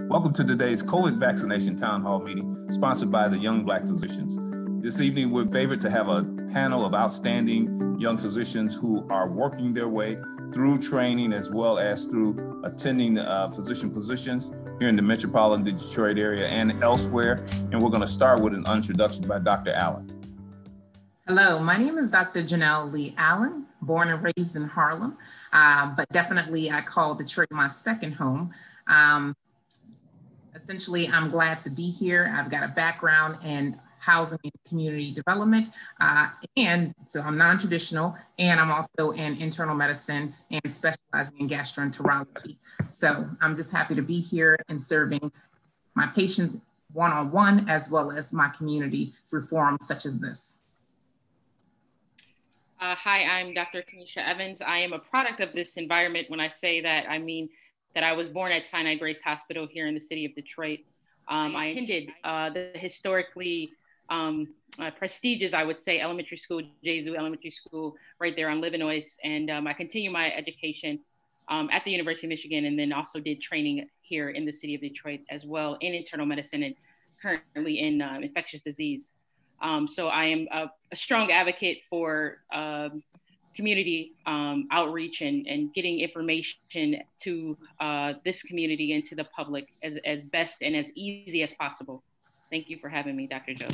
Welcome to today's COVID vaccination town hall meeting sponsored by the Young Black Physicians. This evening, we're favored to have a panel of outstanding young physicians who are working their way through training as well as through attending physician positions here in the metropolitan Detroit area and elsewhere. And we're going to start with an introduction by Dr. Allen. Hello, my name is Dr. Janelle Lee Allen, born and raised in Harlem, but definitely I call Detroit my second home. Essentially, I'm glad to be here. I've got a background in housing and community development, and so I'm non-traditional, and I'm also in internal medicine and specializing in gastroenterology. So I'm just happy to be here and serving my patients one-on-one as well as my community through forums such as this. Hi, I'm Dr. Kanisha Evans. I am a product of this environment. When I say that, I mean that I was born at Sinai Grace Hospital here in the city of Detroit. I attended the historically prestigious, I would say, elementary school, Jesu Elementary School, right there on Livernois. And I continue my education at the University of Michigan, and then also did training here in the city of Detroit as well in internal medicine and currently in infectious disease. So I am a strong advocate for community outreach and getting information to this community and to the public as best and as easy as possible. Thank you for having me, Dr. Joe.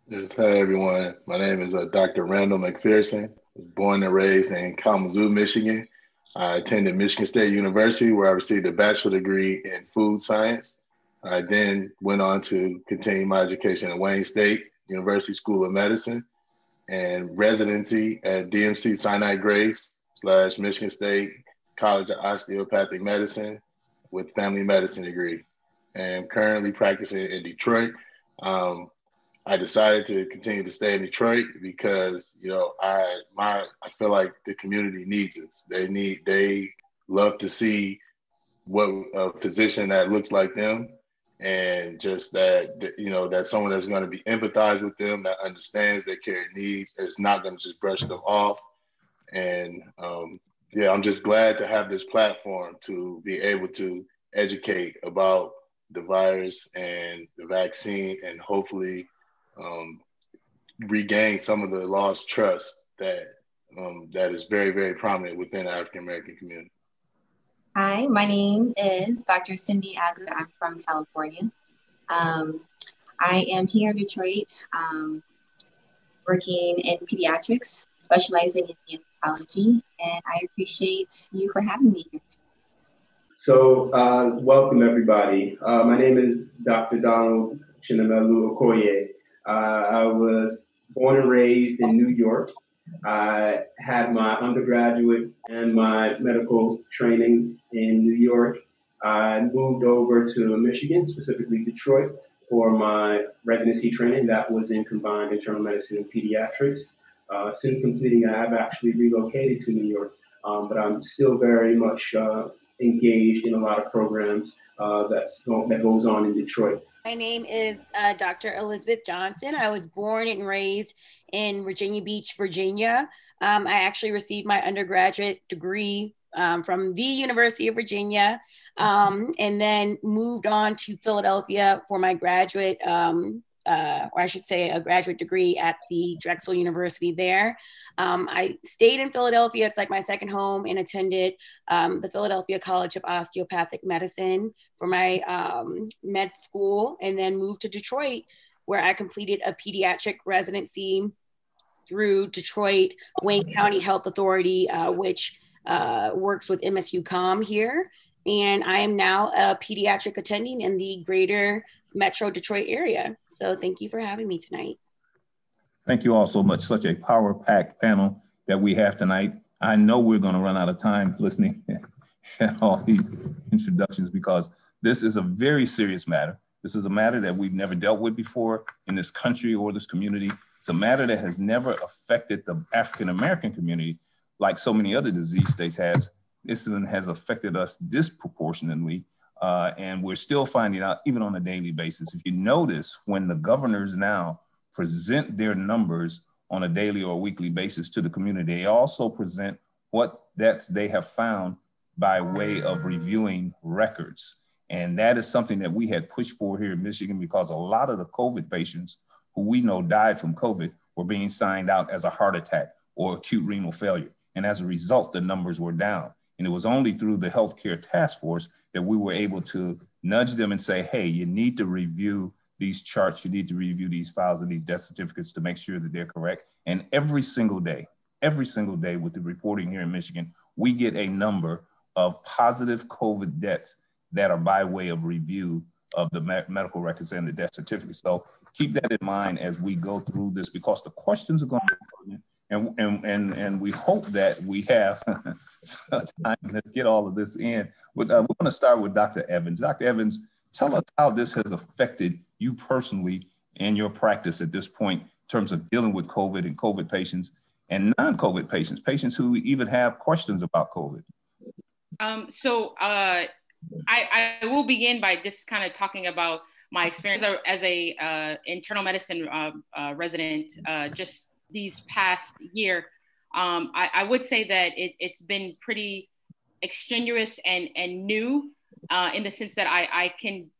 Yes, hi everyone. My name is Dr. Randall McPherson. I was born and raised in Kalamazoo, Michigan. I attended Michigan State University where I received a bachelor's degree in food science. I then went on to continue my education at Wayne State University School of Medicine and residency at DMC Sinai Grace / Michigan State College of Osteopathic Medicine with family medicine degree. And I'm currently practicing in Detroit. I decided to continue to stay in Detroit because, you know, I feel like the community needs us. They love to see what a physician that looks like them, and just that, you know, that someone that's going to be empathize with them, that understands their care needs, that's not going to just brush them off. And yeah, I'm just glad to have this platform to be able to educate about the virus and the vaccine, and hopefully regain some of the lost trust that that is very, very prominent within the African American community. Hi, my name is Dr. Cindy Agu. I'm from California. I am here in Detroit working in pediatrics, specializing in neonatology, and I appreciate you for having me here today. So welcome everybody. My name is Dr. Donald Chinamelu Okoye. I was born and raised in New York. I had my undergraduate and my medical training in New York. I moved over to Michigan, specifically Detroit, for my residency training. That was in combined internal medicine and pediatrics. Since completing, I have actually relocated to New York, but I'm still very much engaged in a lot of programs that goes on in Detroit. My name is Dr. Elizabeth Johnson. I was born and raised in Virginia Beach, Virginia. I actually received my undergraduate degree from the University of Virginia, and then moved on to Philadelphia for my graduate, or I should say a graduate degree at the Drexel University there. I stayed in Philadelphia. It's like my second home, and attended the Philadelphia College of Osteopathic Medicine for my med school, and then moved to Detroit where I completed a pediatric residency through Detroit Wayne County Health Authority, which works with MSU-COM here. And I am now a pediatric attending in the greater Metro Detroit area. So thank you for having me tonight. Thank you all so much. Such a power-packed panel that we have tonight. I know we're going to run out of time listening at all these introductions because this is a very serious matter. This is a matter that we've never dealt with before in this country or this community. It's a matter that has never affected the African-American community like so many other disease states has. This one has affected us disproportionately. And we're still finding out even on a daily basis. If you notice, when the governors now present their numbers on a daily or weekly basis to the community, they also present what they have found by way of reviewing records. And that is something that we had pushed for here in Michigan, because a lot of the COVID patients who we know died from COVID were being signed out as a heart attack or acute renal failure. And as a result, the numbers were down. And it was only through the healthcare task force that we were able to nudge them and say, hey, you need to review these charts, you need to review these files and these death certificates to make sure that they're correct. And every single day with the reporting here in Michigan, we get a number of positive COVID deaths that are by way of review of the medical records and the death certificates. So keep that in mind as we go through this, because the questions are going to be pertinent, and we hope that we have time to get all of this in. But we're going to start with Dr. Evans. Dr. Evans, tell us how this has affected you personally in your practice at this point in terms of dealing with COVID and COVID patients and non-COVID patients, patients who even have questions about COVID. I will begin by just kind of talking about my experience as a internal medicine resident just these past year. I would say that it's been pretty extraneous and new in the sense that I can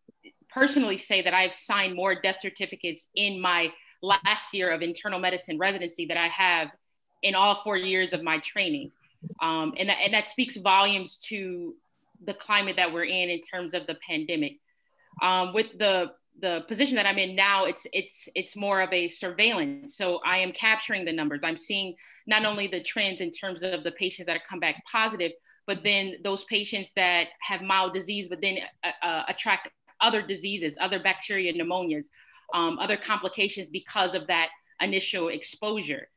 personally say that I've signed more death certificates in my last year of internal medicine residency that I have in all 4 years of my training. And that speaks volumes to the climate that we're in terms of the pandemic. With the position that I'm in now, it's more of a surveillance. So I am capturing the numbers. I'm seeing not only the trends in terms of the patients that have come back positive, but then those patients that have mild disease, but then attract other diseases, other bacteria, pneumonias, other complications because of that initial exposure.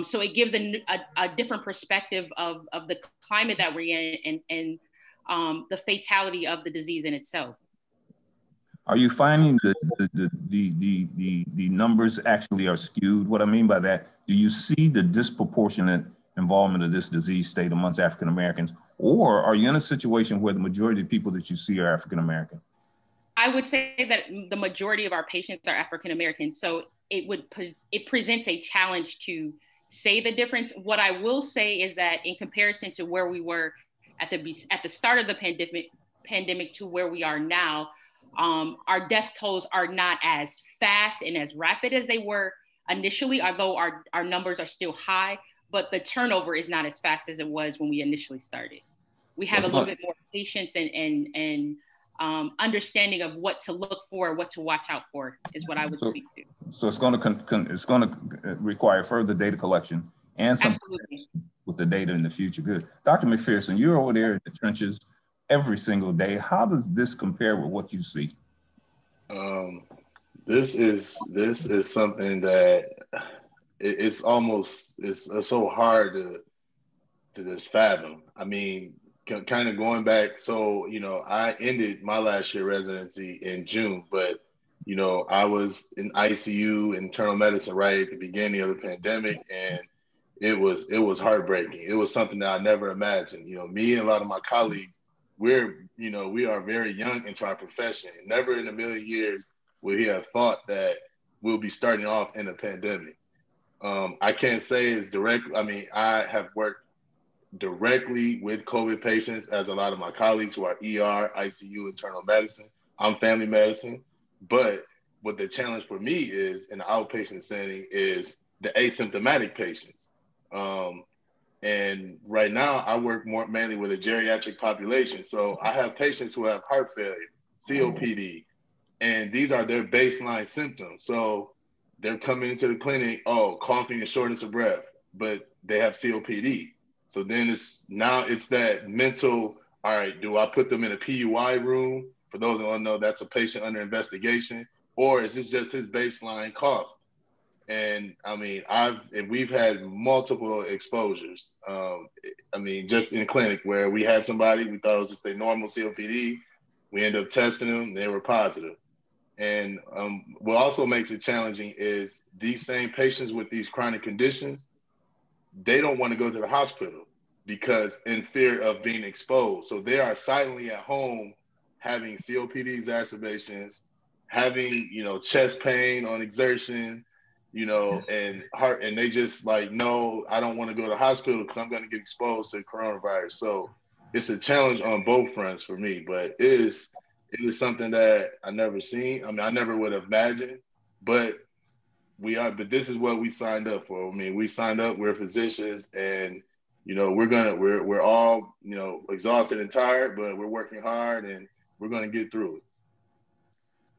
So it gives a different perspective of the climate that we're in and the fatality of the disease in itself. Are you finding the numbers actually are skewed? What I mean by that, do you see the disproportionate involvement of this disease state amongst African Americans, or are you in a situation where the majority of the people that you see are African American? I would say that the majority of our patients are African American, so it presents a challenge to say the difference. What I will say is that in comparison to where we were at the start of the pandemic to where we are now, our death tolls are not as fast and as rapid as they were initially, although our numbers are still high, but the turnover is not as fast as it was when we initially started. We have a little bit more patience and understanding of what to look for, what to watch out for is what I would speak to. So it's going to require further data collection and some with the data in the future. Good. Dr. McPherson, you're over there in the trenches every single day. How does this compare with what you see? This is something that it's so hard to just fathom. I mean, kind of going back. So, I ended my last year residency in June, but, I was in ICU, internal medicine, right at the beginning of the pandemic. And it was heartbreaking. It was something that I never imagined. Me and a lot of my colleagues, we are very young into our profession. Never in a million years would he have thought that we'll be starting off in a pandemic. I can't say it's direct. I mean, I have worked directly with COVID patients, as a lot of my colleagues who are ER, ICU, internal medicine. I'm family medicine. But what the challenge for me is in the outpatient setting is the asymptomatic patients. And right now I work mainly with a geriatric population. So I have patients who have heart failure, COPD, and these are their baseline symptoms. So they're coming into the clinic, coughing and shortness of breath, but they have COPD. So then it's that mental, all right, do I put them in a PUI room? For those who don't know, that's a patient under investigation, or is this just his baseline cough? And I mean, we've had multiple exposures. Just in clinic where we had somebody, we thought it was just a normal COPD. We ended up testing them, they were positive. And what also makes it challenging is these same patients with these chronic conditions, they don't want to go to the hospital because in fear of being exposed. So they are silently at home having COPD exacerbations, having, chest pain on exertion, and heart, and they just like, no, I don't want to go to the hospital because I'm going to get exposed to coronavirus. So it's a challenge on both fronts for me, but it is something that I never seen. I mean, I never would have imagined, but but this is what we signed up for. I mean, we signed up, we're physicians, and, you know, we're all, you know, exhausted and tired, but we're working hard and we're going to get through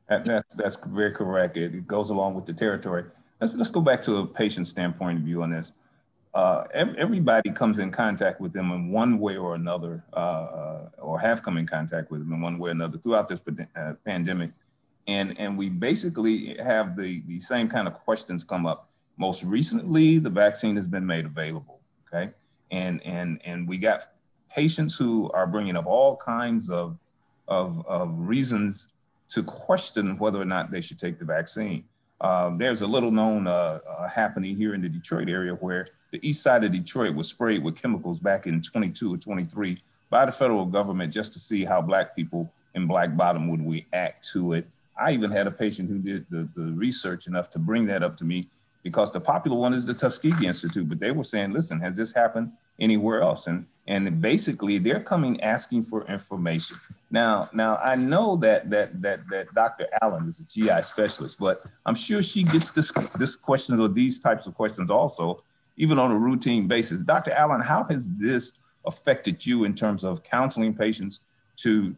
it. That's very correct. It goes along with the territory. Let's go back to a patient standpoint of view on this. Everybody comes in contact with them in one way or another, or have come in contact with them in one way or another throughout this pandemic. And we basically have the same kind of questions come up. Most recently, the vaccine has been made available, okay? And we got patients who are bringing up all kinds of reasons to question whether or not they should take the vaccine. There's a little known happening here in the Detroit area where the east side of Detroit was sprayed with chemicals back in 22 or 23 by the federal government just to see how Black people in Black Bottom would react to it. I even had a patient who did the research enough to bring that up to me, because the popular one is the Tuskegee Institute, but they were saying, listen, has this happened anywhere else? And basically they're coming asking for information. Now I know that Dr. Allen is a GI specialist, but I'm sure she gets this questions or these types of questions also, even on a routine basis. Dr. Allen, how has this affected you in terms of counseling patients to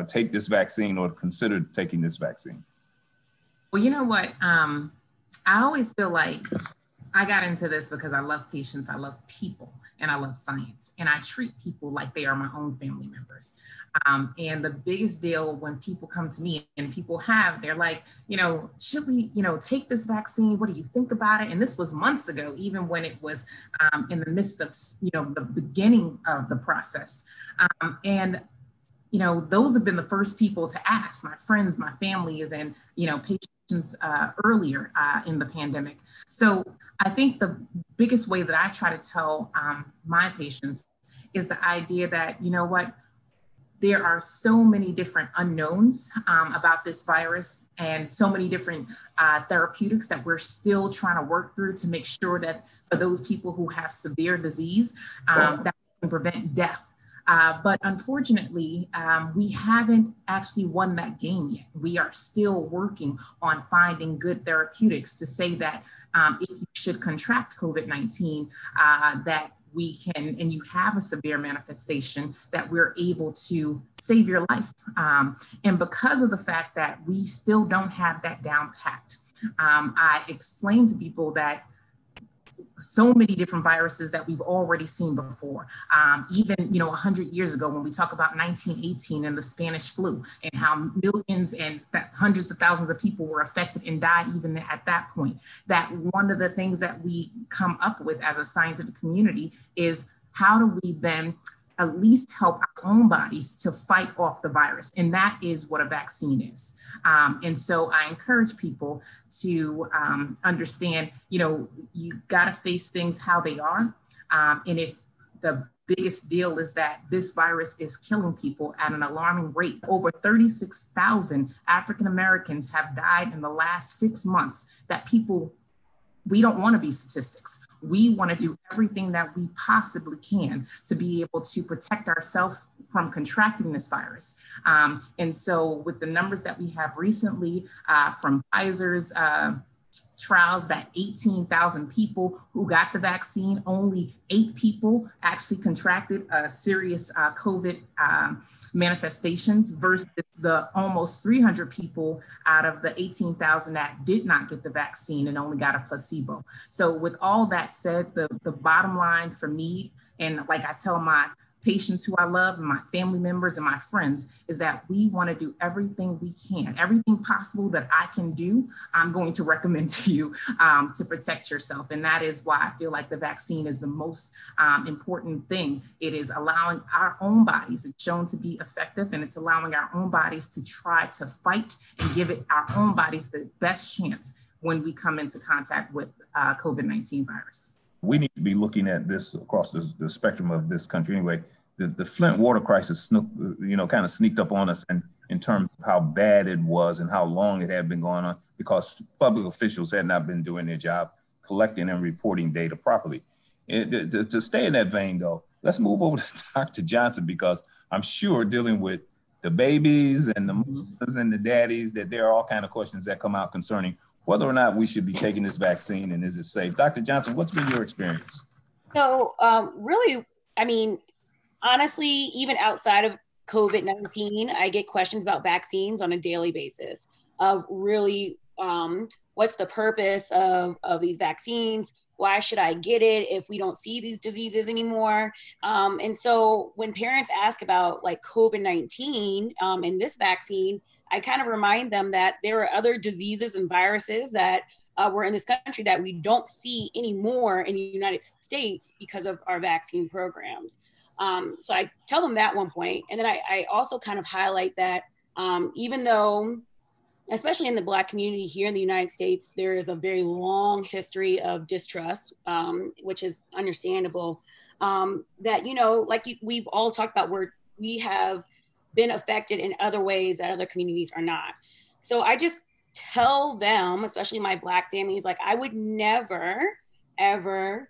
take this vaccine or consider taking this vaccine? Well, you know what? I always feel like I got into this because I love patients, I love people, and I love science. And I treat people like they are my own family members. And the biggest deal when people come to me and they're like, you know, should we, you know, take this vaccine? What do you think about it? And this was months ago, even when it was in the midst of, you know, the beginning of the process. And you know, those have been the first people to ask. My friends, my family is in, you know, patients earlier in the pandemic. So I think the biggest way that I try to tell my patients is the idea that, you know what, there are so many different unknowns about this virus and so many different therapeutics that we're still trying to work through to make sure that for those people who have severe disease, that can prevent death. But unfortunately, we haven't actually won that game yet. We are still working on finding good therapeutics to say that if you should contract COVID-19, that we can, and you have a severe manifestation, that we're able to save your life. And because of the fact that we still don't have that down packed, I explain to people that so many different viruses that we've already seen before. Even, you know, 100 years ago, when we talk about 1918 and the Spanish flu and how millions and hundreds of thousands of people were affected and died even at that point, that one of the things that we come up with as a scientific community is how do we then at least help our own bodies to fight off the virus. And that is what a vaccine is. And so I encourage people to understand, you know, you got to face things how they are. And if the biggest deal is that this virus is killing people at an alarming rate, over 36,000 African Americans have died in the last 6 months, that people, we don't want to be statistics. We want to do everything that we possibly can to be able to protect ourselves from contracting this virus. And so with the numbers that we have recently from Pfizer's trials, that 18,000 people who got the vaccine, only 8 people actually contracted serious COVID manifestations versus the almost 300 people out of the 18,000 that did not get the vaccine and only got a placebo. So with all that said, the bottom line for me, and like I tell my patients who I love and my family members and my friends, is that we want to do everything we can, everything possible that I can do, I'm going to recommend to you to protect yourself. And that is why I feel like the vaccine is the most important thing. It is allowing our own bodies, it's shown to be effective, and it's allowing our own bodies to try to fight and give it our own bodies the best chance when we come into contact with COVID-19 virus. We need to be looking at this across the spectrum of this country anyway. The Flint water crisis, kind of sneaked up on us, and in terms of how bad it was and how long it had been going on, because public officials had not been doing their job collecting and reporting data properly. To stay in that vein, though, let's move over to Dr. Johnson, because I'm sure dealing with the babies and the mothers and the daddies, that there are all kinds of questions that come out concerning whether or not we should be taking this vaccine and is it safe. Dr. Johnson, what's been your experience? So really, I mean, honestly, even outside of COVID-19, I get questions about vaccines on a daily basis of really what's the purpose of these vaccines? Why should I get it if we don't see these diseases anymore? And so when parents ask about like COVID-19 and this vaccine, I kind of remind them that there are other diseases and viruses that were in this country that we don't see anymore in the United States because of our vaccine programs. So I tell them that one point. And then I also kind of highlight that even though, especially in the Black community here in the United States, there is a very long history of distrust, which is understandable, that, you know, like we've all talked about, where we have been affected in other ways that other communities are not. So I just tell them, especially my Black families, like I would never, ever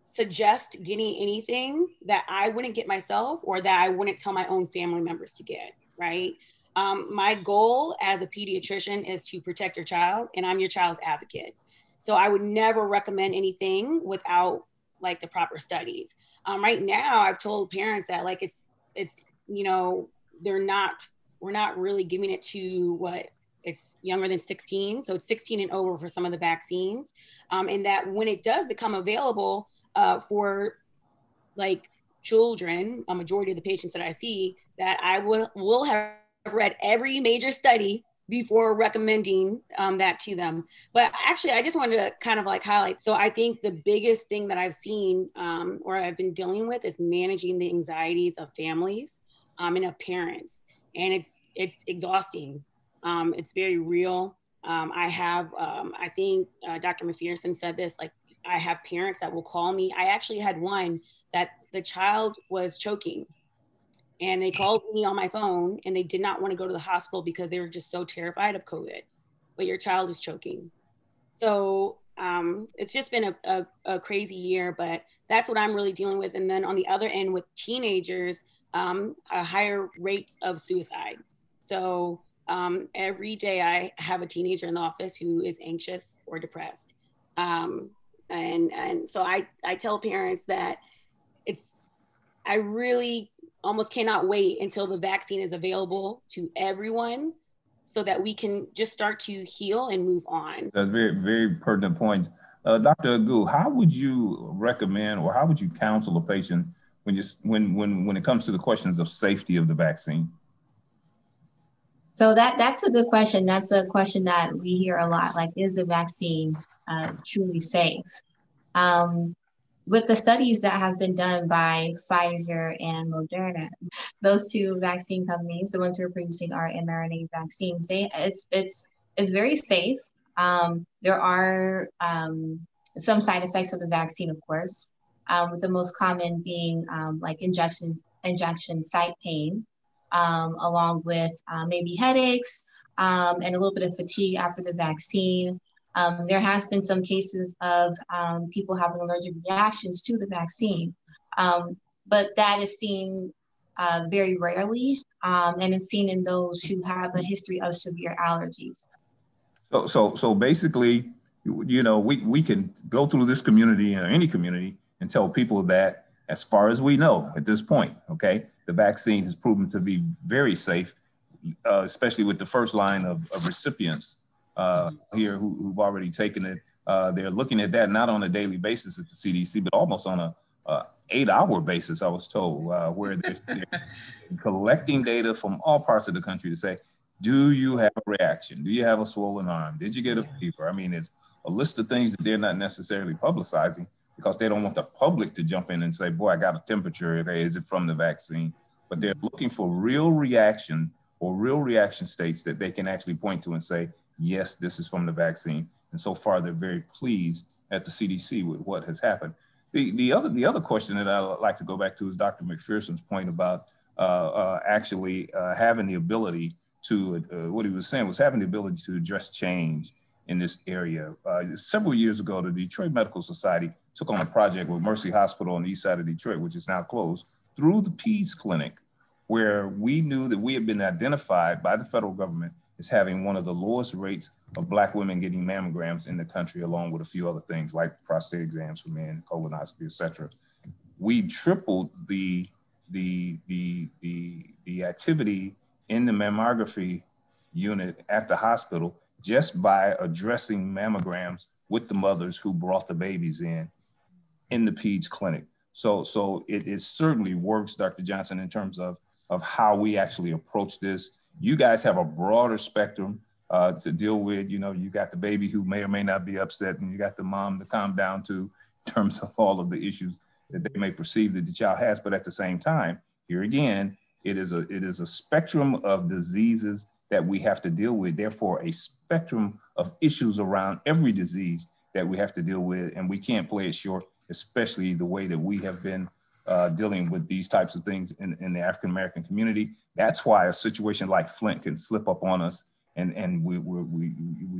suggest getting anything that I wouldn't get myself or that I wouldn't tell my own family members to get, right? My goal as a pediatrician is to protect your child, and I'm your child's advocate. So I would never recommend anything without like the proper studies. Right now, I've told parents that like it's you know, we're not really giving it to what, it's younger than 16. So it's 16 and over for some of the vaccines. And that when it does become available for like children, a majority of the patients that I see, that I will have read every major study before recommending that to them. But actually, I just wanted to kind of like highlight. So I think the biggest thing that I've seen or I've been dealing with is managing the anxieties of families and of parents. And it's exhausting. It's very real. I have, I think Dr. McPherson said this, like I have parents that will call me. I actually had one that the child was choking. And they called me on my phone and they did not want to go to the hospital because they were just so terrified of COVID, but your child is choking. So it's just been a crazy year, but that's what I'm really dealing with. And then on the other end with teenagers, a higher rate of suicide. So every day I have a teenager in the office who is anxious or depressed. And so I tell parents that I really almost cannot wait until the vaccine is available to everyone so that we can just start to heal and move on. That's very, very pertinent points. Dr. Agu, how would you recommend or how would you counsel a patient when it comes to the questions of safety of the vaccine? So that's a good question. That's a question that we hear a lot, like, is the vaccine truly safe? With the studies that have been done by Pfizer and Moderna, those two vaccine companies, the ones who are producing our mRNA vaccines, it's very safe. There are some side effects of the vaccine, of course, with the most common being like injection site pain, along with maybe headaches and a little bit of fatigue after the vaccine. There has been some cases of people having allergic reactions to the vaccine, but that is seen very rarely, and it's seen in those who have a history of severe allergies. So basically, you know, we can go through this community or any community and tell people that, as far as we know at this point, okay, the vaccine has proven to be very safe, especially with the first line of recipients here who've already taken it. They're looking at that not on a daily basis at the CDC, but almost on a 8-hour basis, I was told, where they're collecting data from all parts of the country to say, do you have a reaction? Do you have a swollen arm? Did you get a fever? I mean, it's a list of things that they're not necessarily publicizing because they don't want the public to jump in and say, boy, I got a temperature. Okay, is it from the vaccine? But they're looking for real reaction or real reaction states that they can actually point to and say, yes, this is from the vaccine. And so far, they're very pleased at the CDC with what has happened. The other question that I'd like to go back to is Dr. McPherson's point about actually having the ability to, what he was saying was having the ability to address change in this area. Several years ago, the Detroit Medical Society took on a project with Mercy Hospital on the east side of Detroit, which is now closed, through the PEDS clinic, where we knew that we had been identified by the federal government as having one of the lowest rates of Black women getting mammograms in the country, along with a few other things like prostate exams for men, colonoscopy, et cetera. We tripled the activity in the mammography unit at the hospital just by addressing mammograms with the mothers who brought the babies in the PEDS clinic. So it certainly works, Dr. Johnson, in terms of how we actually approach this. You guys have a broader spectrum to deal with. You know, you got the baby who may or may not be upset, and you got the mom to calm down to in terms of all of the issues that they may perceive that the child has. But at the same time, here again, it is a spectrum of diseases that we have to deal with. Therefore, a spectrum of issues around every disease that we have to deal with, and we can't play it short, especially the way that we have been dealing with these types of things in the African-American community. That's why a situation like Flint can slip up on us, and we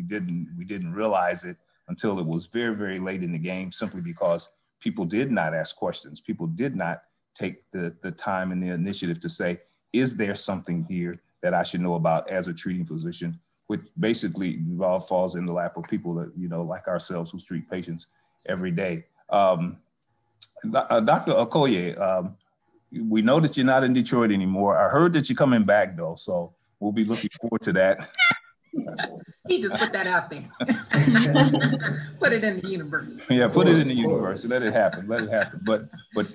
didn't realize it until it was very, very late in the game, simply because people did not ask questions. People did not take the time and the initiative to say, is there something here that I should know about as a treating physician, which basically all falls in the lap of people that, you know, like ourselves, who treat patients every day. Dr. Okoye, we know that you're not in Detroit anymore. I heard that you're coming back though, so we'll be looking forward to that. He just put that out there. Put it in the universe. Yeah, put it in the universe. Let it happen. Let it happen.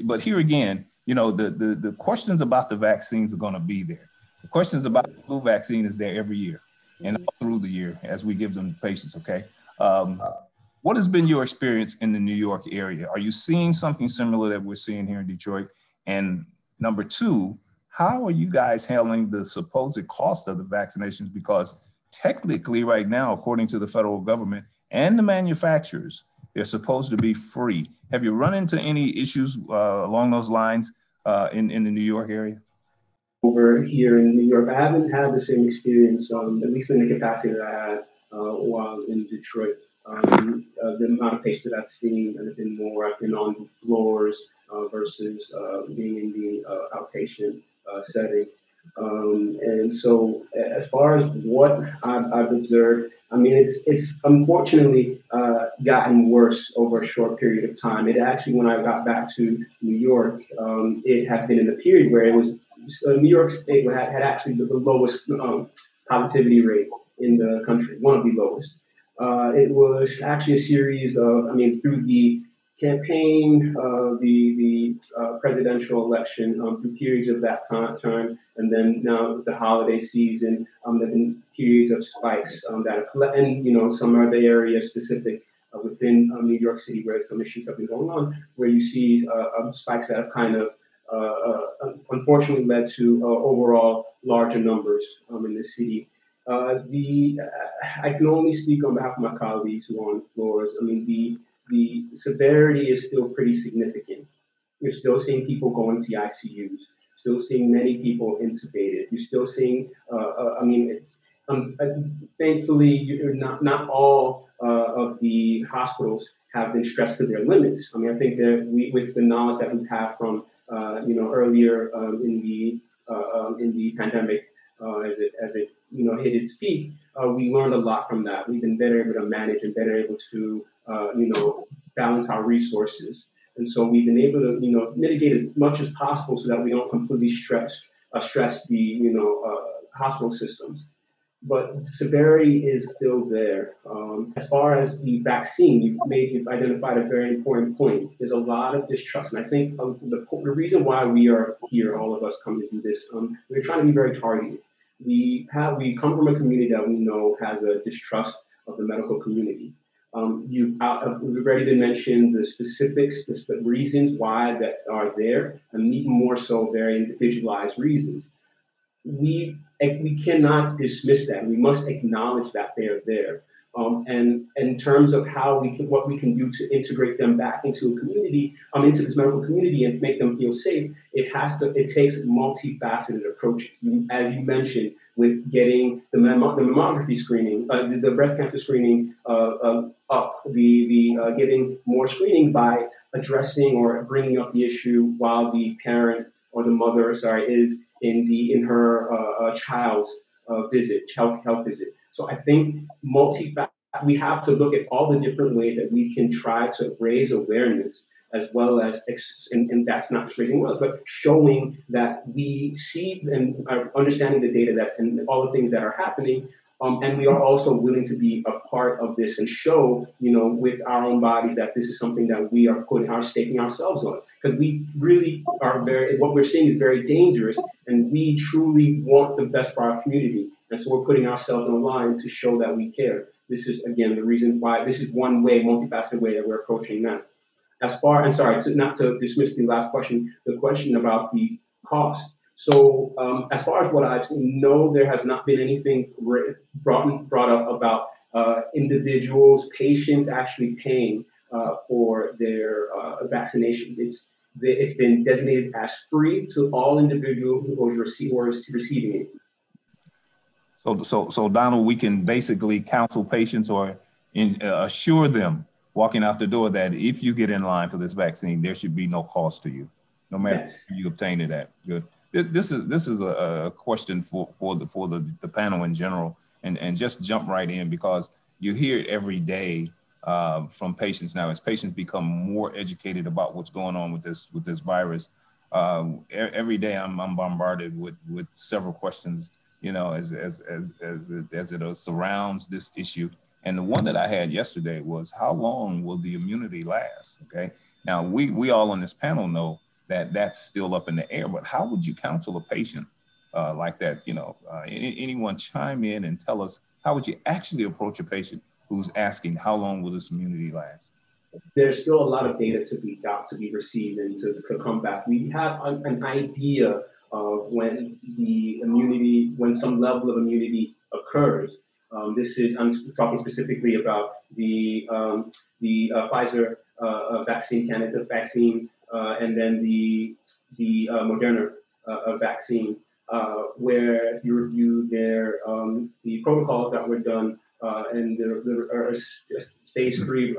But here again, you know, the questions about the vaccines are going to be there. The questions about the flu vaccine is there every year and all through the year as we give them to patients. Okay. What has been your experience in the New York area? Are you seeing something similar that we're seeing here in Detroit? And number two, how are you guys handling the supposed cost of the vaccinations? Because technically right now, according to the federal government and the manufacturers, they're supposed to be free. Have you run into any issues along those lines in the New York area? Over here in New York, I haven't had the same experience, at least in the capacity that I had while in Detroit. The amount of patients that I've seen have been more. I've been on the floors versus being in the outpatient setting. And so as far as what I've observed, I mean, it's unfortunately gotten worse over a short period of time. It actually, when I got back to New York, it had been in a period where it was New York State had actually the lowest positivity rate in the country, one of the lowest. It was actually a series of, I mean, through the campaign, the presidential election, through periods of that time, and then now the holiday season, there have been periods of spikes that have, and you know, some other areas specific within New York City where some issues have been going on, where you see spikes that have kind of unfortunately led to overall larger numbers in the city. I can only speak on behalf of my colleagues who are on the floors. I mean, the severity is still pretty significant. You're still seeing people going to ICUs, still seeing many people intubated. You're still seeing, I mean, it's, thankfully, you're not all of the hospitals have been stressed to their limits. I mean, I think that with the knowledge that we have from, you know, earlier in the pandemic, as it you know, hit its peak, we learned a lot from that. We've been better able to manage and better able to, you know, balance our resources. And so we've been able to, you know, mitigate as much as possible so that we don't completely stress the, you know, hospital systems. But severity is still there. As far as the vaccine, you've identified a very important point. There's a lot of distrust. And I think the reason why we are here, all of us coming to do this, we're trying to be very targeted. We come from a community that we know has a distrust of the medical community. We've already been mentioned the specifics, the reasons why that are there, and even more so very individualized reasons. We cannot dismiss that. We must acknowledge that they are there. And in terms of what we can do to integrate them back into a community, into this medical community and make them feel safe, it takes multifaceted approaches. As you mentioned, with getting the mammography screening, the breast cancer screening up, getting more screening by addressing or bringing up the issue while the parent or the mother, is in her child's health visit. So I think we have to look at all the different ways that we can try to raise awareness, as well as, and that's not just raising awareness, but showing that we see and are understanding the data and all the things that are happening. And we are also willing to be a part of this and show, with our own bodies that this is something that we are staking ourselves on. Because we really are what we're seeing is very dangerous, and we truly want the best for our community. And so we're putting ourselves on the line to show that we care. This is, again, the reason why this is one way, multifaceted way that we're approaching that. Not to dismiss the last question, the question about the cost. So as far as what I've seen, no, there has not been anything brought up about individuals, patients actually paying for their vaccinations. It's been designated as free to all individuals who are receiving it. So Donald, we can basically counsel patients or assure them walking out the door that if you get in line for this vaccine, there should be no cost to you, no matter if you obtain it at. Good. This is a question for the panel in general, and just jump right in, because you hear it every day from patients now as patients become more educated about what's going on with this virus. Every day I'm bombarded with several questions, as it surrounds this issue. And the one that I had yesterday was, how long will the immunity last? Okay. Now we all on this panel know that that's still up in the air, but how would you counsel a patient like that? Anyone chime in and tell us, how would you actually approach a patient who's asking, how long will this immunity last? There's still a lot of data to be received and to come back. We have an idea of when some level of immunity occurs. I'm talking specifically about the Pfizer vaccine candidate vaccine, and then the Moderna vaccine, where if you review the protocols that were done and the phase 3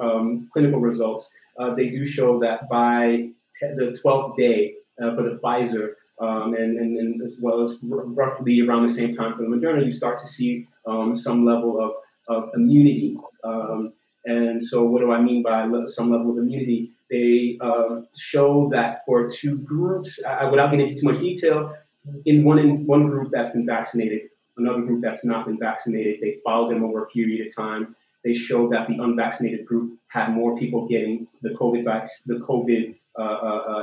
clinical results, they do show that by the 12th day for the Pfizer, and as well as roughly around the same time for the Moderna, you start to see some level of immunity. And so what do I mean by some level of immunity? They show that for two groups, without getting into too much detail, in one group that's been vaccinated, another group that's not been vaccinated, they followed them over a period of time. They showed that the unvaccinated group had more people getting the COVID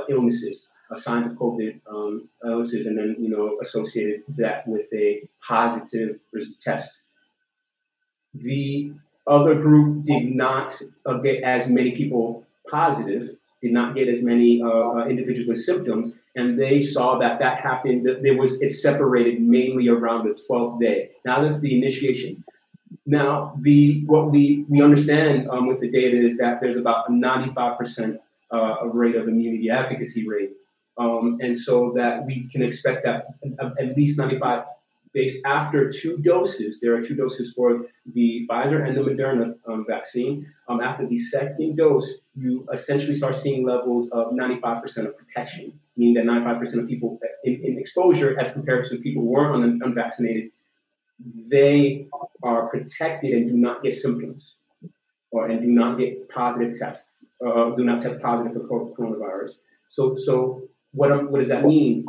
illnesses, signs of COVID illnesses, and then associated that with a positive test. The other group did not get as many people positive, did not get as many individuals with symptoms, and they saw that happened. It separated mainly around the 12th day. Now that's the initiation. Now what we understand with the data is that there's about a 95% rate of immunity efficacy rate, and so that we can expect that at least 95. Based after 2 doses, there are 2 doses for the Pfizer and the Moderna vaccine. After the second dose, you essentially start seeing levels of 95% of protection, meaning that 95% of people in exposure, as compared to people who weren't unvaccinated, they are protected and do not get symptoms, and do not get positive tests, do not test positive for coronavirus. So what does that mean?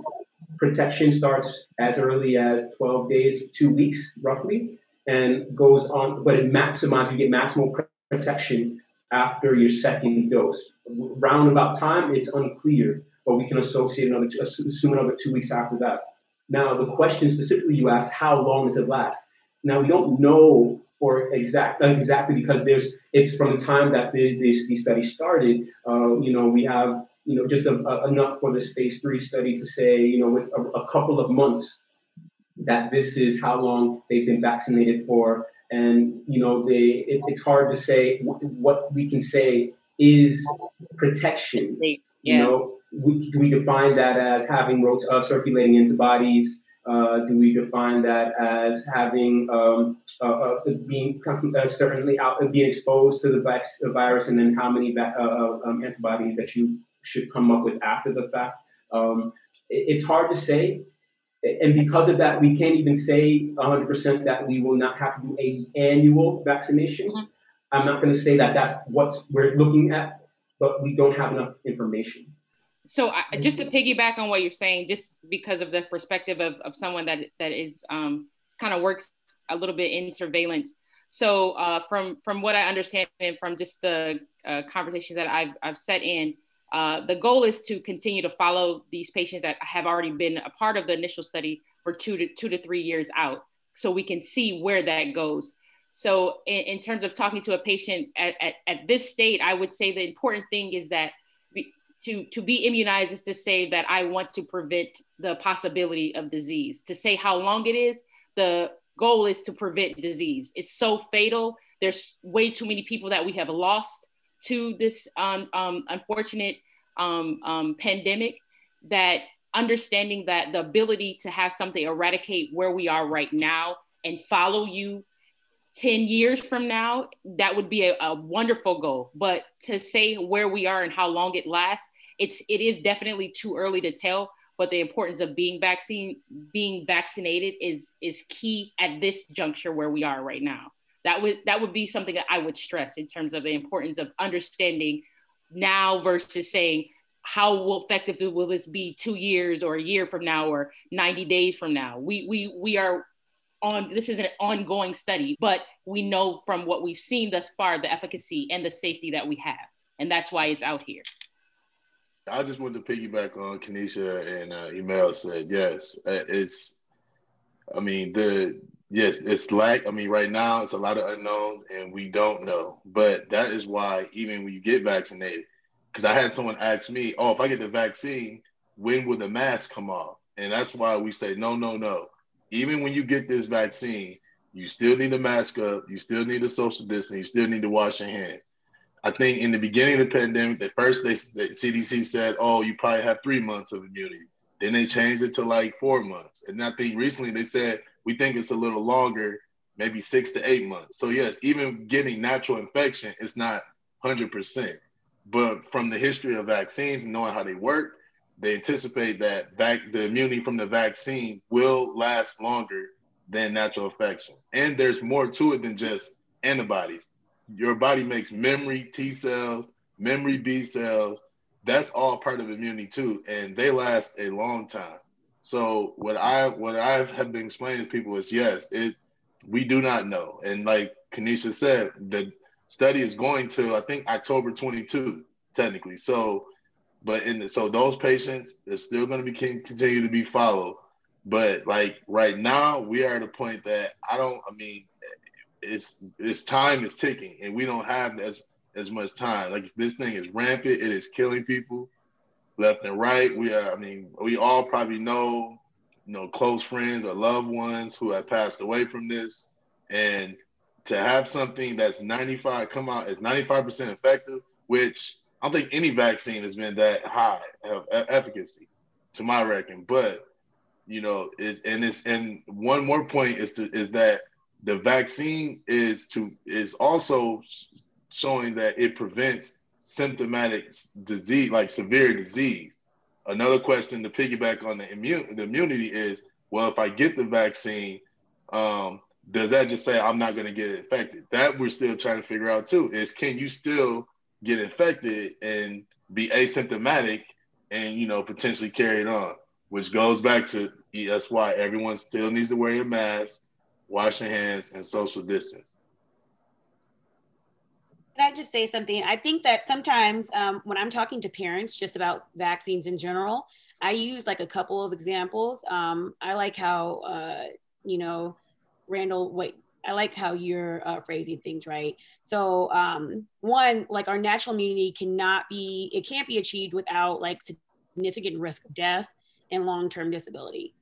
Protection starts as early as 12 days, 2 weeks roughly, and goes on, but you get maximal protection after your second dose. Roundabout time, it's unclear, but we can assume another 2 weeks after that. Now, the question specifically you asked, how long does it last? Now, we don't know for exactly because it's from the time that these studies started. We have just enough for this phase 3 study to say, with a couple of months, that this is how long they've been vaccinated for. And, it's hard to say. What we can say is protection. We define that as having circulating antibodies. Do we define that as having being certainly being exposed to the virus, and then how many antibodies that you should come up with after the fact? It's hard to say. And because of that, we can't even say 100% that we will not have to do an annual vaccination. Mm-hmm. I'm not going to say that that's what we're looking at, but we don't have enough information. So just to piggyback on what you're saying, just because of the perspective of someone that is kind of works a little bit in surveillance. So from what I understand and from just the conversation that I've set in, the goal is to continue to follow these patients that have already been a part of the initial study for 2 to 3 years out, so we can see where that goes. So in terms of talking to a patient at this state, I would say the important thing is that to be immunized is to say that I want to prevent the possibility of disease. To say how long it is, the goal is to prevent disease. It's so fatal. There's way too many people that we have lost to this unfortunate pandemic, that understanding that the ability to have something eradicate where we are right now and follow you 10 years from now, that would be a wonderful goal. But to say where we are and how long it lasts, it is definitely too early to tell. But the importance of being vaccinated is key at this juncture where we are right now. That would be something that I would stress in terms of the importance of understanding now versus saying how effective will this be 2 years or a year from now or 90 days from now. We are this is an ongoing study, but we know from what we've seen thus far, the efficacy and the safety that we have. And that's why it's out here. I just wanted to piggyback on Kenesha and Emil said, yes, it's lack. I mean, right now it's a lot of unknowns and we don't know, but that is why even when you get vaccinated, because I had someone ask me, if I get the vaccine, when will the mask come off? And that's why we say, no. Even when you get this vaccine, you still need a mask up, you still need a social distance, you still need to wash your hands. I think in the beginning of the pandemic, the CDC said, you probably have 3 months of immunity. Then they changed it to like 4 months. And I think recently they said, we think it's a little longer, maybe 6 to 8 months. So yes, even getting natural infection is not 100%. But from the history of vaccines and knowing how they work, they anticipate that the immunity from the vaccine will last longer than natural infection. And there's more to it than just antibodies. Your body makes memory T cells, memory B cells. That's all part of immunity too. And they last a long time. So what I have been explaining to people is, yes, we do not know. And like Kenesha said, the study is going to, I think, October 22, technically. So those patients are still going to continue to be followed. But like right now, we are at a point that it's time is ticking and we don't have as much time. Like this thing is rampant. It is killing people left and right. We all probably know close friends or loved ones who have passed away from this. And to have something that's 95% effective, which I don't think any vaccine has been that high of efficacy, to my reckon. But and one more point is that the vaccine is also showing that it prevents symptomatic disease, like severe disease. Another question to piggyback on the immunity is, well, if I get the vaccine, does that just say I'm not going to get infected? That we're still trying to figure out too, is can you still get infected and be asymptomatic and, potentially carry it on, which goes back to, that's why everyone still needs to wear a mask, wash your hands, and social distance. Can I just say something? I think that sometimes when I'm talking to parents just about vaccines in general, I use like a couple of examples. I like how, Randall, I like how you're phrasing things, right? So one, like our natural immunity can't be achieved without like significant risk of death and long-term disability.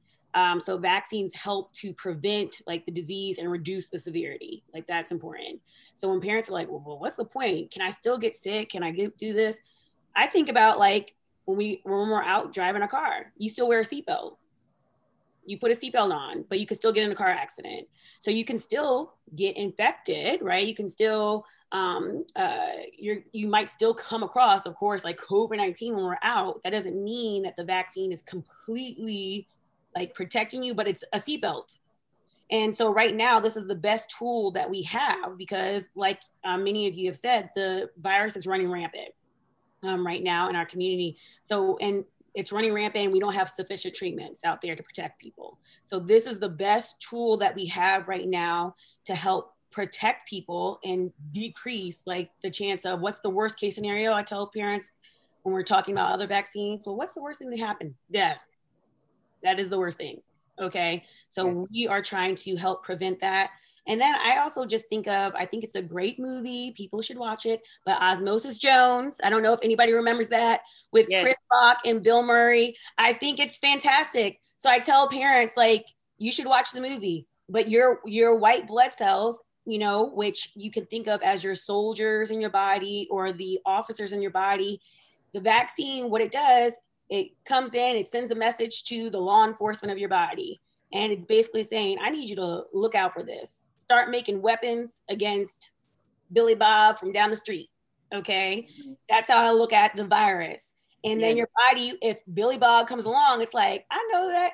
So vaccines help to prevent like the disease and reduce the severity. Like that's important. So when parents are like, well, what's the point? Can I still get sick? Can I do this? I think about like when we're out driving a car, you still wear a seatbelt. You put a seatbelt on, but you can still get in a car accident. So you can still get infected, right? You can still, you might still come across, of course, like COVID-19 when we're out. That doesn't mean that the vaccine is completely like protecting you, but it's a seatbelt. And so right now, this is the best tool that we have because like many of you have said, the virus is running rampant right now in our community. So, and it's running rampant and we don't have sufficient treatments out there to protect people. So this is the best tool that we have right now to help protect people and decrease like the chance of what's the worst case scenario. I tell parents when we're talking about other vaccines, well, what's the worst thing that happen? Death. That is the worst thing. Okay. So we are trying to help prevent that. And then I also just think I think it's a great movie. People should watch it. But Osmosis Jones, I don't know if anybody remembers that with Chris Rock and Bill Murray. I think it's fantastic. So I tell parents like, you should watch the movie, but your white blood cells, you know, which you can think of as your soldiers in your body or the officers in your body, the vaccine, what it does, it comes in, it sends a message to the law enforcement of your body. And it's basically saying, I need you to look out for this. Start making weapons against Billy Bob from down the street. Okay. That's how I look at the virus. And then your body, if Billy Bob comes along, it's like, I know that,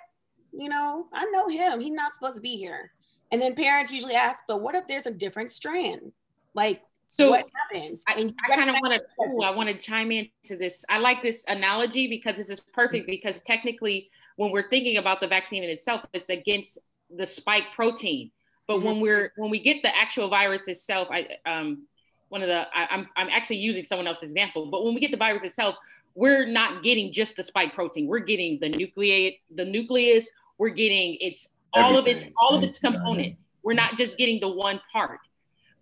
you know, I know him. He's not supposed to be here. And then parents usually ask, but what if there's a different strand? Like, so what happens? I kind of want to chime into this. I like this analogy because this is perfect because technically when we're thinking about the vaccine in itself, it's against the spike protein. But when we get the actual virus itself, I'm actually using someone else's example, but when we get the virus itself, we're not getting just the spike protein. We're getting the nucleus, we're getting all of its components. We're not just getting the one part.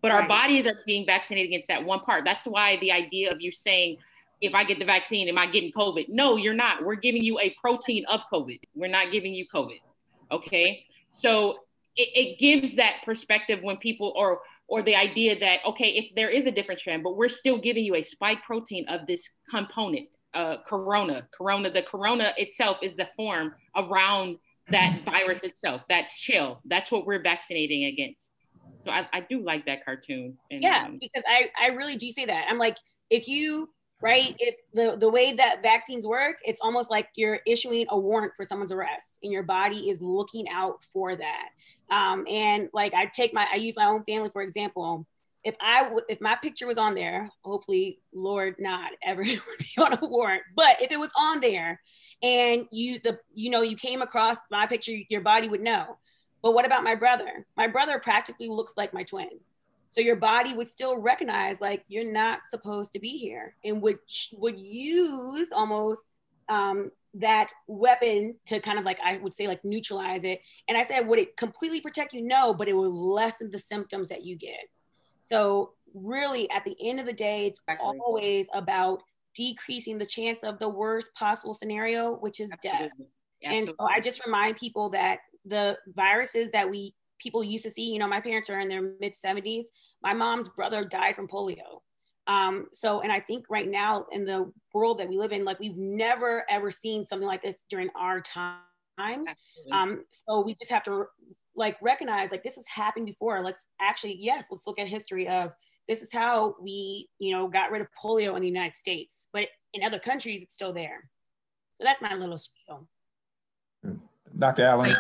But our bodies are being vaccinated against that one part. That's why the idea of you saying, if I get the vaccine, am I getting COVID? No, you're not. We're giving you a protein of COVID. We're not giving you COVID. Okay. So it gives that perspective when people, or the idea that, okay, if there is a different strand, but we're still giving you a spike protein of this component, corona. The corona itself is the form around that virus itself, that shell. That's what we're vaccinating against. So I do like that cartoon. And, because I really do say that. I'm like, if the way that vaccines work, it's almost like you're issuing a warrant for someone's arrest and your body is looking out for that. And like I use my own family, for example. If my picture was on there, hopefully, Lord, not ever would be on a warrant, but if it was on there and you came across my picture, your body would know. But what about my brother? My brother practically looks like my twin. So your body would still recognize like you're not supposed to be here and would use almost that weapon to kind of like, I would say like neutralize it. And I said, would it completely protect you? No, but it would lessen the symptoms that you get. So really at the end of the day, it's always about decreasing the chance of the worst possible scenario, which is death. And so I just remind people that the viruses that people used to see, you know, my parents are in their mid-70s. My mom's brother died from polio. And I think right now in the world that we live in, like we've never ever seen something like this during our time. So we just have to like recognize like this has happened before. Let's look at history of this is how we, you know, got rid of polio in the United States, but in other countries, it's still there. So that's my little spiel. Dr. Allen.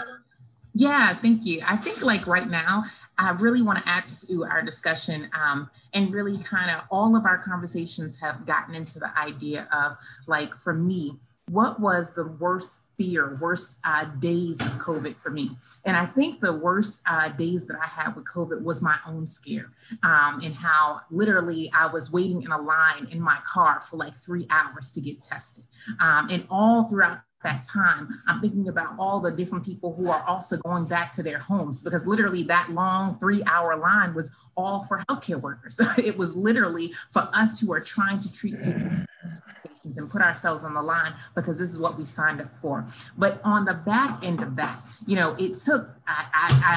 Yeah, thank you. I think like right now, I really want to add to our discussion and really kind of all of our conversations have gotten into the idea of like, for me, what was the worst days of COVID for me? And I think the worst days that I had with COVID was my own scare and how literally I was waiting in a line in my car for like 3 hours to get tested. And all throughout that time, I'm thinking about all the different people who are also going back to their homes because literally that long 3-hour line was all for healthcare workers. It was literally for us who are trying to treat patients and put ourselves on the line because this is what we signed up for. But on the back end of that, you know, it took,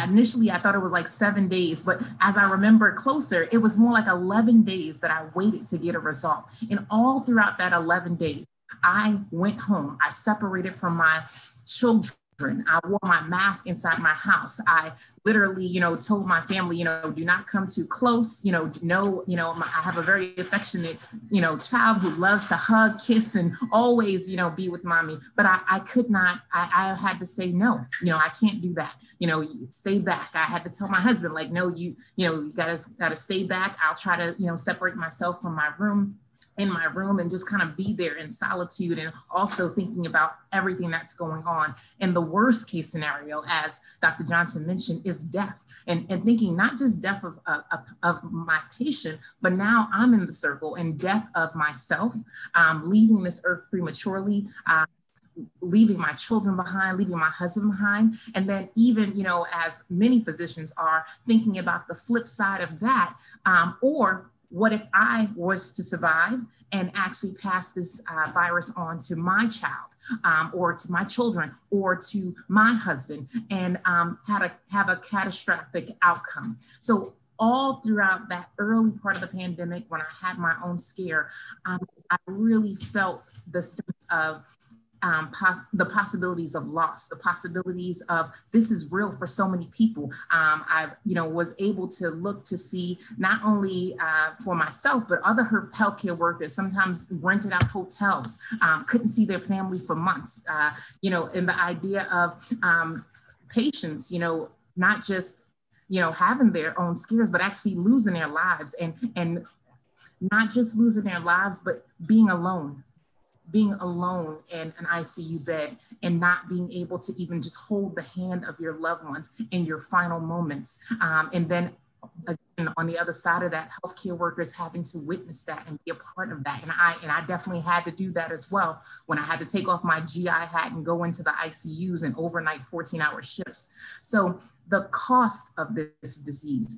initially I thought it was like 7 days, but as I remember closer, it was more like 11 days that I waited to get a result. And all throughout that 11 days, I went home. I separated from my children. I wore my mask inside my house. I literally, told my family, do not come too close. I have a very affectionate, child who loves to hug, kiss, and always, be with mommy. But I could not, I had to say, no, I can't do that. Stay back. I had to tell my husband, like, no, you gotta stay back. I'll try to, separate myself from in my room and just kind of be there in solitude, and also thinking about everything that's going on. And the worst case scenario, as Dr. Johnson mentioned, is death. And thinking not just death of my patient, but now I'm in the circle, and death of myself, leaving this earth prematurely, leaving my children behind, leaving my husband behind. And then even, as many physicians are thinking about the flip side of that, or what if I was to survive and actually pass this virus on to my child, or to my children, or to my husband, and have a catastrophic outcome? So all throughout that early part of the pandemic, when I had my own scare, I really felt the sense of the possibilities of loss, the possibilities of this is real for so many people. I, was able to look to see not only for myself, but other healthcare workers, sometimes rented out hotels, couldn't see their family for months, and the idea of patients, not just, having their own scares, but actually losing their lives, and not just losing their lives, but being alone in an ICU bed, and not being able to even just hold the hand of your loved ones in your final moments. And then again, on the other side of that, healthcare workers having to witness that and be a part of that. And I definitely had to do that as well, when I had to take off my GI hat and go into the ICUs and overnight 14-hour shifts. So the cost of this disease,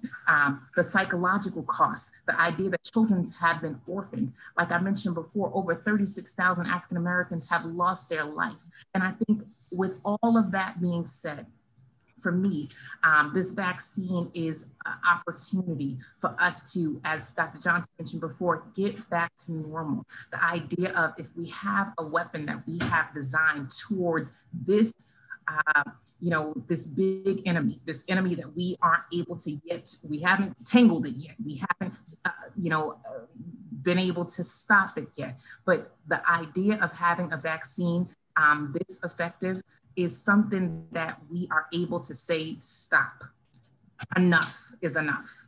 the psychological cost, the idea that children have been orphaned. Like I mentioned before, over 36,000 African Americans have lost their life. And I think with all of that being said, for me, this vaccine is an opportunity for us to, as Dr. Johnson mentioned before, get back to normal. The idea of, if we have a weapon that we have designed towards this, this big enemy, this enemy that we aren't able to yet, we haven't tangled it yet. We haven't, been able to stop it yet. But the idea of having a vaccine this effective is something that we are able to say, stop. Enough is enough.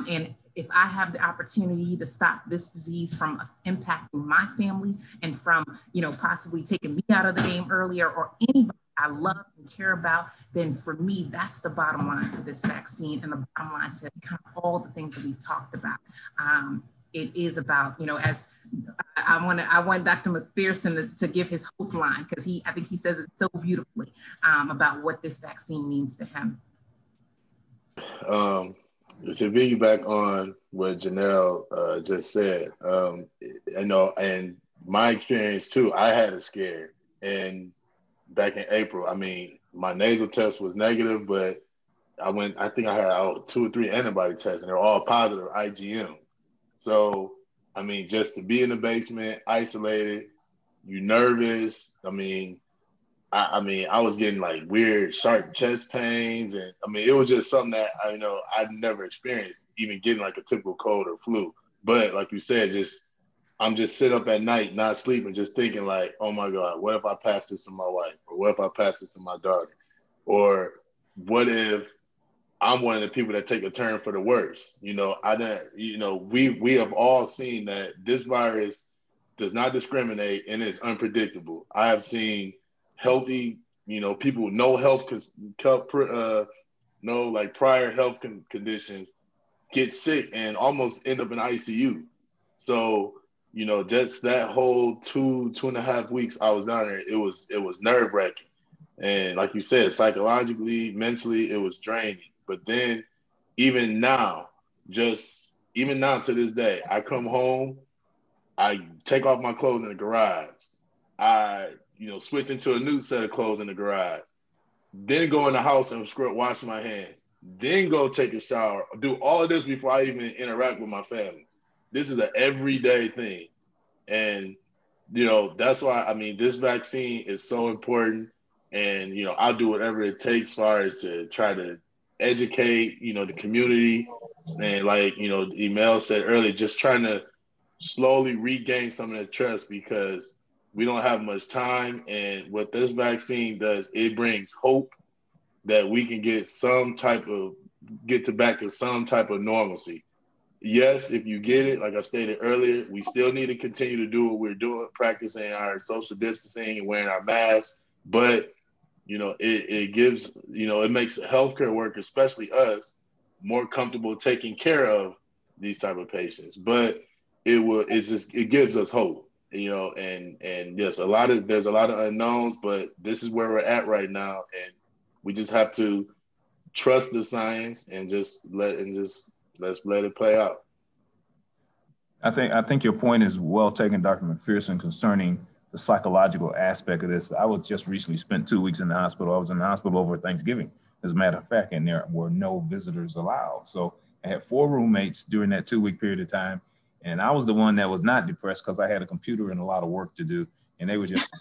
And if I have the opportunity to stop this disease from impacting my family, and from, possibly taking me out of the game earlier, or anybody I love and care about, then for me, that's the bottom line to this vaccine, and the bottom line to kind of all the things that we've talked about. It is about, as I want Dr. McPherson to give his hope line, because I think he says it so beautifully about what this vaccine means to him. To piggyback on what Janelle just said, and my experience too, I had a scare, and back in April, my nasal test was negative, but I think I had 2 or 3 antibody tests, and they're all positive IgM. So, just to be in the basement, isolated, you're nervous. I was getting like weird, sharp chest pains. And it was just something that I'd never experienced, even getting like a typical cold or flu. But like you said, I'm just sitting up at night, not sleeping, just thinking like, oh my God, what if I pass this to my wife? Or what if I pass this to my daughter? Or what if I'm one of the people that take a turn for the worse? We have all seen that this virus does not discriminate and is unpredictable. I have seen healthy, people with no health, prior health conditions get sick and almost end up in ICU. So, just that whole 2.5 weeks I was down there, it was nerve wracking. And like you said, psychologically, mentally, it was draining. But then even now to this day, I come home, I take off my clothes in the garage. I, switch into a new set of clothes in the garage. Then go in the house and wash my hands. Then go take a shower. Do all of this before I even interact with my family. This is an everyday thing. And, that's why, this vaccine is so important. And, I'll do whatever it takes as far as to try to educate, the community. And like, Emil said earlier, just trying to slowly regain some of that trust, because we don't have much time. And what this vaccine does, it brings hope that we can get back to some type of normalcy. Yes, if you get it, like I stated earlier, we still need to continue to do what we're doing, practicing our social distancing and wearing our masks. But, it gives, it makes healthcare workers, especially us, more comfortable taking care of these type of patients. But it gives us hope, and yes, there's a lot of unknowns, but this is where we're at right now. And we just have to trust the science and let's let it play out. I think your point is well taken, Dr. McPherson, concerning the psychological aspect of this. I was just recently spent 2 weeks in the hospital. I was in the hospital over Thanksgiving, as a matter of fact, and there were no visitors allowed. So I had 4 roommates during that 2-week period of time. And I was the one that was not depressed because I had a computer and a lot of work to do. And they were just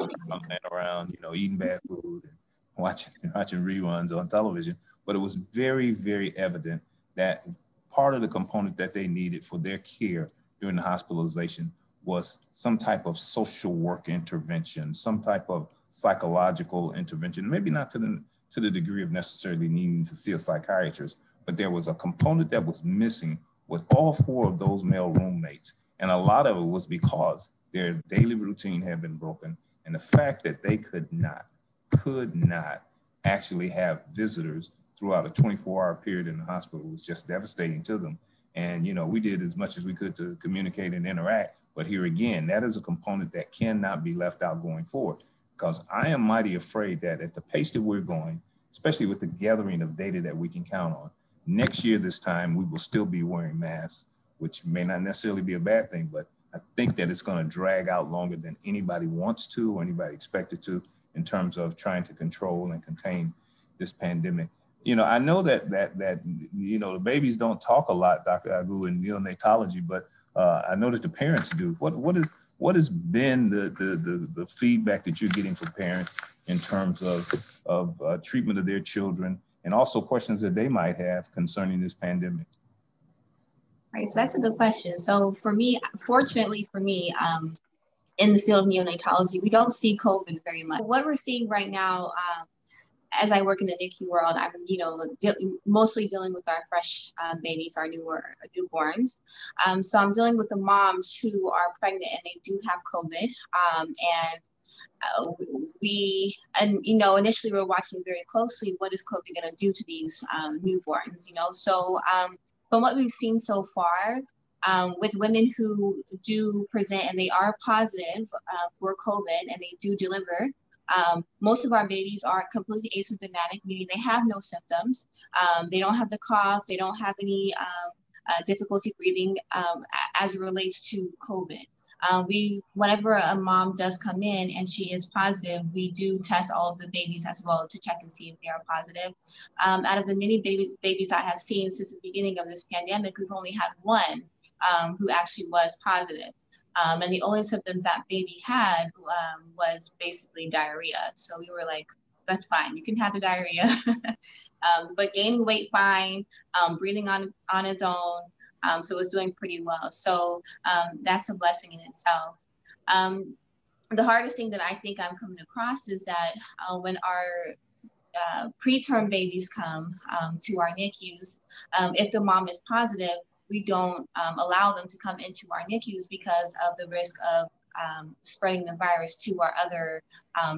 around, eating bad food and watching reruns on television. But it was very, very evident that part of the component that they needed for their care during the hospitalization was some type of social work intervention, some type of psychological intervention, maybe not to the degree of necessarily needing to see a psychiatrist, but there was a component that was missing with all 4 of those male roommates. And a lot of it was because their daily routine had been broken, and the fact that they could not actually have visitors throughout a 24-hour period in the hospital was just devastating to them. And, we did as much as we could to communicate and interact. But here again, that is a component that cannot be left out going forward, because I am mighty afraid that at the pace that we're going, especially with the gathering of data that we can count on, next year this time, we will still be wearing masks, which may not necessarily be a bad thing, but I think that it's going to drag out longer than anybody wants to or anybody expected to in terms of trying to control and contain this pandemic. I know that the babies don't talk a lot, Dr. Agu, in neonatology, but I know that the parents do. What has been the feedback that you're getting from parents in terms of treatment of their children, and also questions that they might have concerning this pandemic? Right, so that's a good question. So for me, fortunately for me, in the field of neonatology, we don't see COVID very much. What we're seeing right now, as I work in the NICU world, I'm, mostly dealing with our fresh babies, our newborns. So I'm dealing with the moms who are pregnant and they do have COVID. Initially we're watching very closely, what is COVID going to do to these newborns, So from what we've seen so far, with women who do present and they are positive for COVID and they do deliver, most of our babies are completely asymptomatic, meaning they have no symptoms. They don't have the cough. They don't have any difficulty breathing as it relates to COVID. Whenever a mom does come in and she is positive, we do test all of the babies as well to check and see if they are positive. Out of the many babies I have seen since the beginning of this pandemic, we've only had one who actually was positive. And the only symptoms that baby had was basically diarrhea. So we were like, that's fine, you can have the diarrhea. But gaining weight fine, breathing on its own. So it's doing pretty well. So that's a blessing in itself. The hardest thing that I think I'm coming across is that when our preterm babies come to our NICUs, if the mom is positive, we don't allow them to come into our NICUs because of the risk of spreading the virus to our other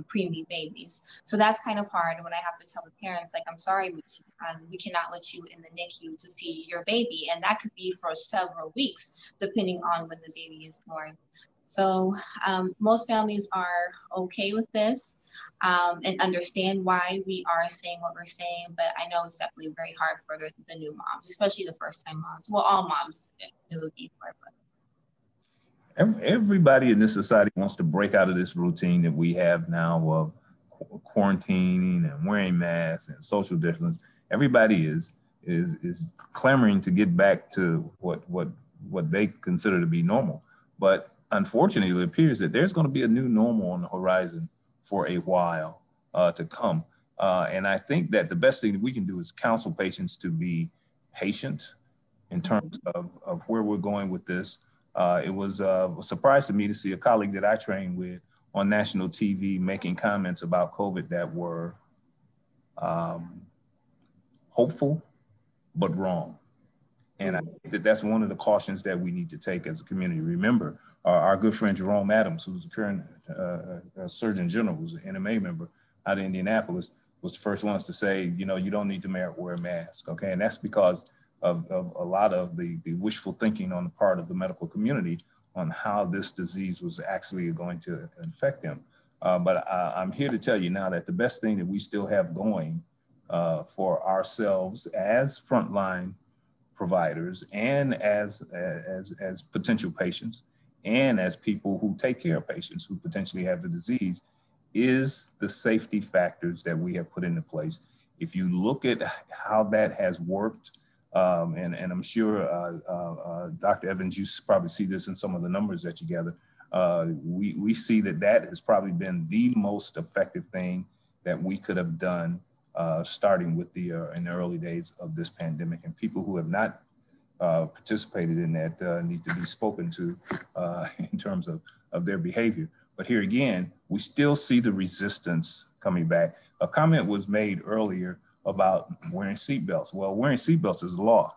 preemie babies. So that's kind of hard when I have to tell the parents, like, I'm sorry, we cannot let you in the NICU to see your baby. And that could be for several weeks, depending on when the baby is born. So most families are okay with this and understand why we are saying what we're saying, but I know it's definitely very hard for the new moms, especially the first-time moms. Well, all moms it would be for, but everybody in this society wants to break out of this routine that we have now of quarantining and wearing masks and social distance. Everybody is clamoring to get back to what they consider to be normal. But unfortunately, it appears that there's going to be a new normal on the horizon for a while. to come. And I think that the best thing that we can do is counsel patients to be patient in terms of where we're going with this. It was a surprise to me to see a colleague that I trained with on national TV making comments about COVID that were hopeful, but wrong. And I think that that's one of the cautions that we need to take as a community. Remember, our good friend Jerome Adams, who's the current Surgeon General, who's an NMA member out of Indianapolis, was the first ones to say, you know, you don't need to wear a mask, okay? And that's because of a lot of the wishful thinking on the part of the medical community on how this disease was actually going to infect them. But I'm here to tell you now that the best thing that we still have going for ourselves as frontline providers and as potential patients and as people who take care of patients who potentially have the disease is the safety factors that we have put into place. If you look at how that has worked, and I'm sure Dr. Evans, you probably see this in some of the numbers that you gather, we see that has probably been the most effective thing that we could have done starting with in the early days of this pandemic. And people who have not participated in that need to be spoken to in terms of their behavior. But here again, we still see the resistance coming back. A comment was made earlier about wearing seatbelts. Well, wearing seatbelts is law.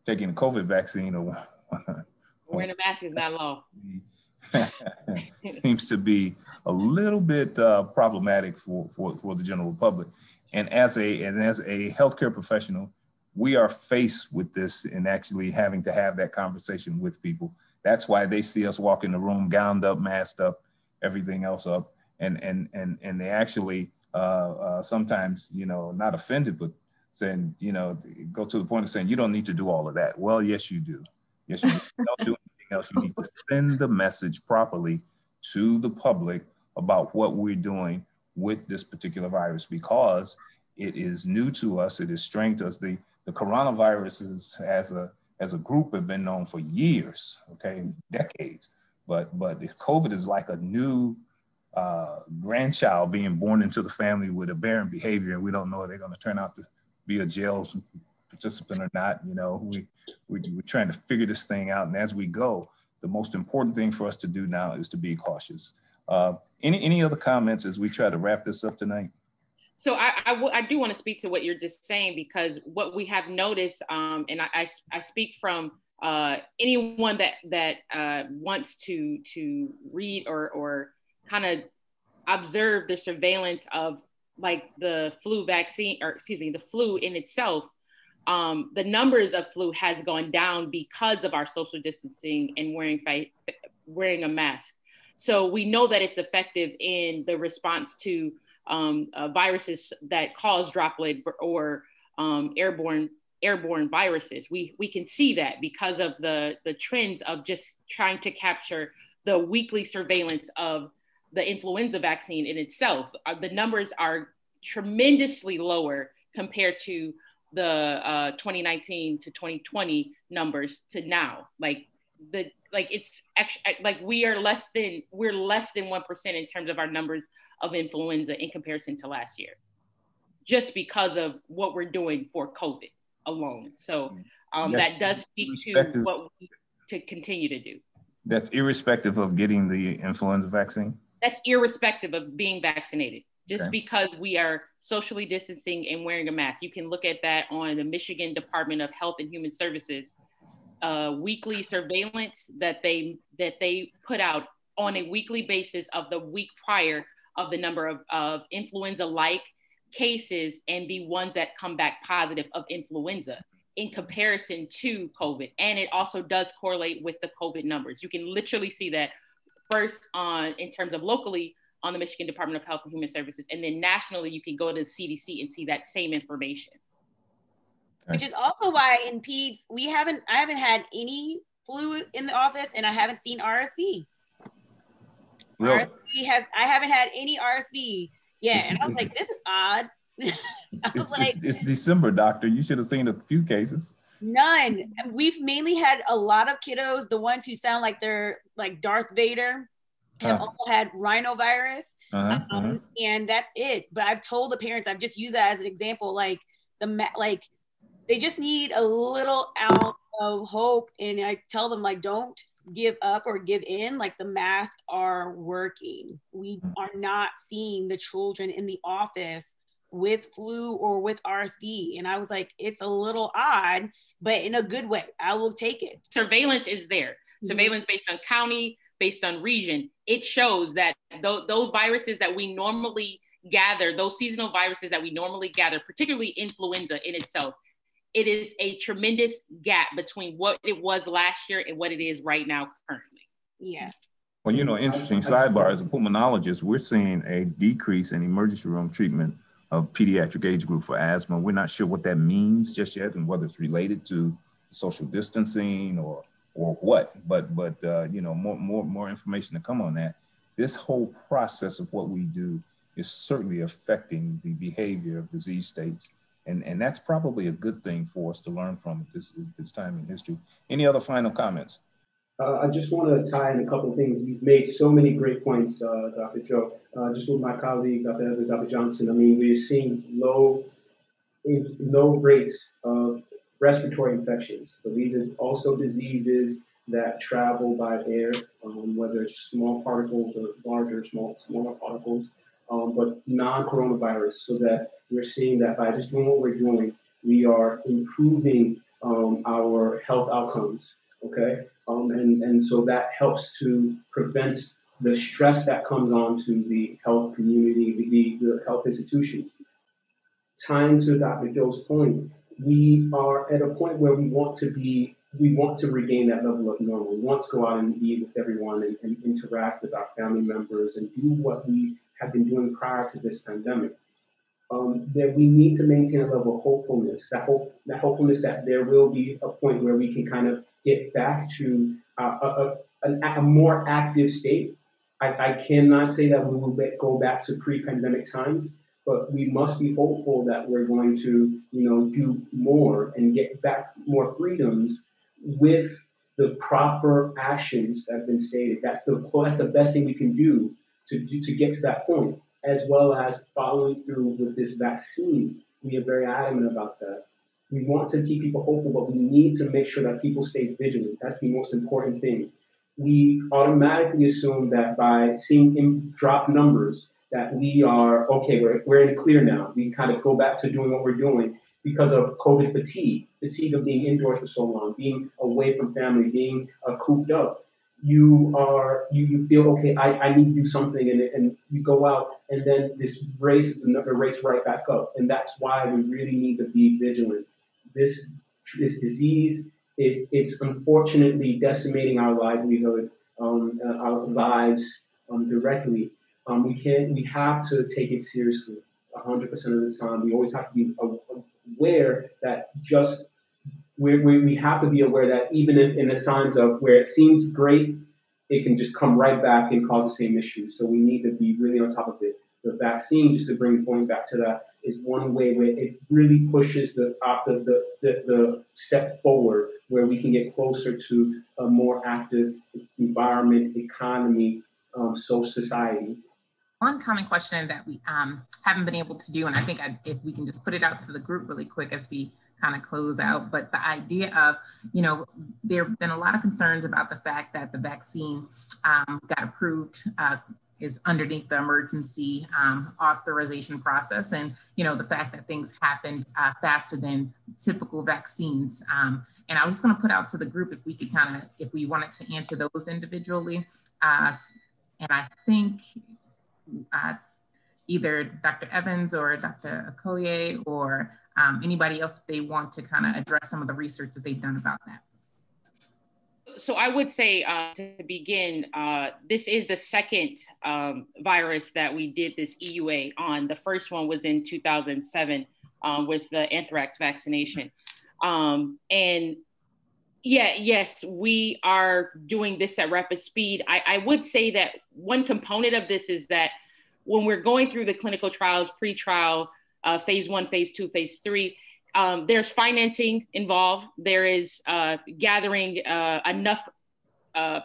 Taking a COVID vaccine or wearing a mask is not law. Seems to be a little bit problematic for the general public. And as a healthcare professional, we are faced with this and actually having to have that conversation with people. That's why they see us walk in the room, gowned up, masked up, everything else up, and they actually sometimes, you know, not offended, but saying, you know, go to the point of saying, you don't need to do all of that. Well, yes, you do. Yes, you do. Don't do anything else. You need to send the message properly to the public about what we're doing with this particular virus, because it is new to us. It is strange to us. The coronaviruses as a group have been known for years, okay, decades. But COVID is like a new grandchild being born into the family with aberrant behavior, and we don't know if they're going to turn out to be a jail participant or not. You know, we're trying to figure this thing out, and as we go, the most important thing for us to do now is to be cautious. Any other comments as we try to wrap this up tonight? So I do want to speak to what you're just saying, because what we have noticed, and I speak from anyone that wants to read or kind of observe the surveillance of like the flu vaccine, or excuse me, the flu in itself. The numbers of flu has gone down because of our social distancing and wearing a mask. So we know that it's effective in the response to viruses that cause droplet or airborne viruses. We can see that because of the trends of just trying to capture the weekly surveillance of the influenza vaccine in itself. The numbers are tremendously lower compared to the 2019 to 2020 numbers to now. It's actually like we're less than 1% in terms of our numbers of influenza in comparison to last year, just because of what we're doing for COVID alone. So that does speak to what we to continue to do. That's irrespective of getting the influenza vaccine? That's irrespective of being vaccinated, just because we are socially distancing and wearing a mask. You can look at that on the Michigan Department of Health and Human Services weekly surveillance that they put out on a weekly basis of the week prior of the number of influenza-like cases and the ones that come back positive of influenza in comparison to COVID. And it also does correlate with the COVID numbers. You can literally see that first in terms of locally on the Michigan Department of Health and Human Services, and then nationally, you can go to the CDC and see that same information. Which is also why in peds, I haven't had any flu in the office, and I haven't seen RSV. Really? I haven't had any RSV. Yeah, and I was like, this is odd. It's December, doctor. You should have seen a few cases. None. We've mainly had a lot of kiddos, the ones who sound like they're like Darth Vader, have also had rhinovirus. And that's it. But I've told the parents, I've just used that as an example, like they just need a little ounce of hope. And I tell them, like, don't give up or give in. Like, the masks are working. We are not seeing the children in the office with flu or with RSV. And I was like, it's a little odd, but in a good way. I will take it. Surveillance is there. Surveillance based on county, based on region. It shows that those viruses that we normally gather, those seasonal viruses that we normally gather, particularly influenza in itself, it is a tremendous gap between what it was last year and what it is right now currently. Yeah. Well, you know, interesting sidebar, as a pulmonologist, we're seeing a decrease in emergency room treatment of pediatric age group for asthma. We're not sure what that means just yet and whether it's related to social distancing or what, but you know, more information to come on that. This whole process of what we do is certainly affecting the behavior of disease states. And that's probably a good thing for us to learn from at this time in history. Any other final comments? I just want to tie in a couple of things. You've made so many great points, Dr. Joe. Just with my colleague, Dr. Evans, Dr. Johnson, I mean, we're seeing low rates of respiratory infections. So these are also diseases that travel by air, whether it's small particles or larger, smaller particles, but non-coronavirus, so that we're seeing that by just doing what we're doing, we are improving our health outcomes, okay? And so that helps to prevent the stress that comes on to the health community, the health institutions. Tying to Dr. Joe's point, we are at a point where we want to regain that level of normal. We want to go out and be with everyone and interact with our family members and do what we have been doing prior to this pandemic. That we need to maintain a level of hopefulness, that hopefulness that there will be a point where we can kind of get back to a more active state. I cannot say that we will go back to pre-pandemic times, but we must be hopeful that we're going to, you know, do more and get back more freedoms with the proper actions that have been stated. That's the best thing we can do to get to that point, as well as following through with this vaccine. We are very adamant about that. We want to keep people hopeful, but we need to make sure that people stay vigilant. That's the most important thing. We automatically assume that by seeing drop numbers that we are, okay, we're in the clear now. We kind of go back to doing what we're doing because of COVID fatigue of being indoors for so long, being away from family, being cooped up. You feel, okay, I need to do something, and you go out, and then the rates right back up. And that's why we really need to be vigilant. This disease, it's unfortunately decimating our livelihood, our lives directly. We have to take it seriously 100% of the time. We always have to be aware that we have to be aware that even in the signs of where it seems great, it can just come right back and cause the same issues. So we need to be really on top of it. The vaccine, just to bring point back to that, is one way where it really pushes the step forward, where we can get closer to a more active environment, economy, society. One common question that we haven't been able to do, and I think if we can just put it out to the group really quick as we kind of close out, but the idea of, you know, there have been a lot of concerns about the fact that the vaccine got approved, is underneath the emergency authorization process. And, you know, the fact that things happened faster than typical vaccines. And I was just gonna put out to the group if we could if we wanted to answer those individually. And I think either Dr. Evans or Dr. Okoye or anybody else, if they want to kind of address some of the research that they've done about that. So I would say to begin, this is the second virus that we did this EUA on. The first one was in 2007 with the anthrax vaccination. And yeah, yes, we are doing this at rapid speed. I would say that one component of this is that when we're going through the clinical trials, pre-trial, phase 1, phase 2, phase 3, there's financing involved. There is gathering enough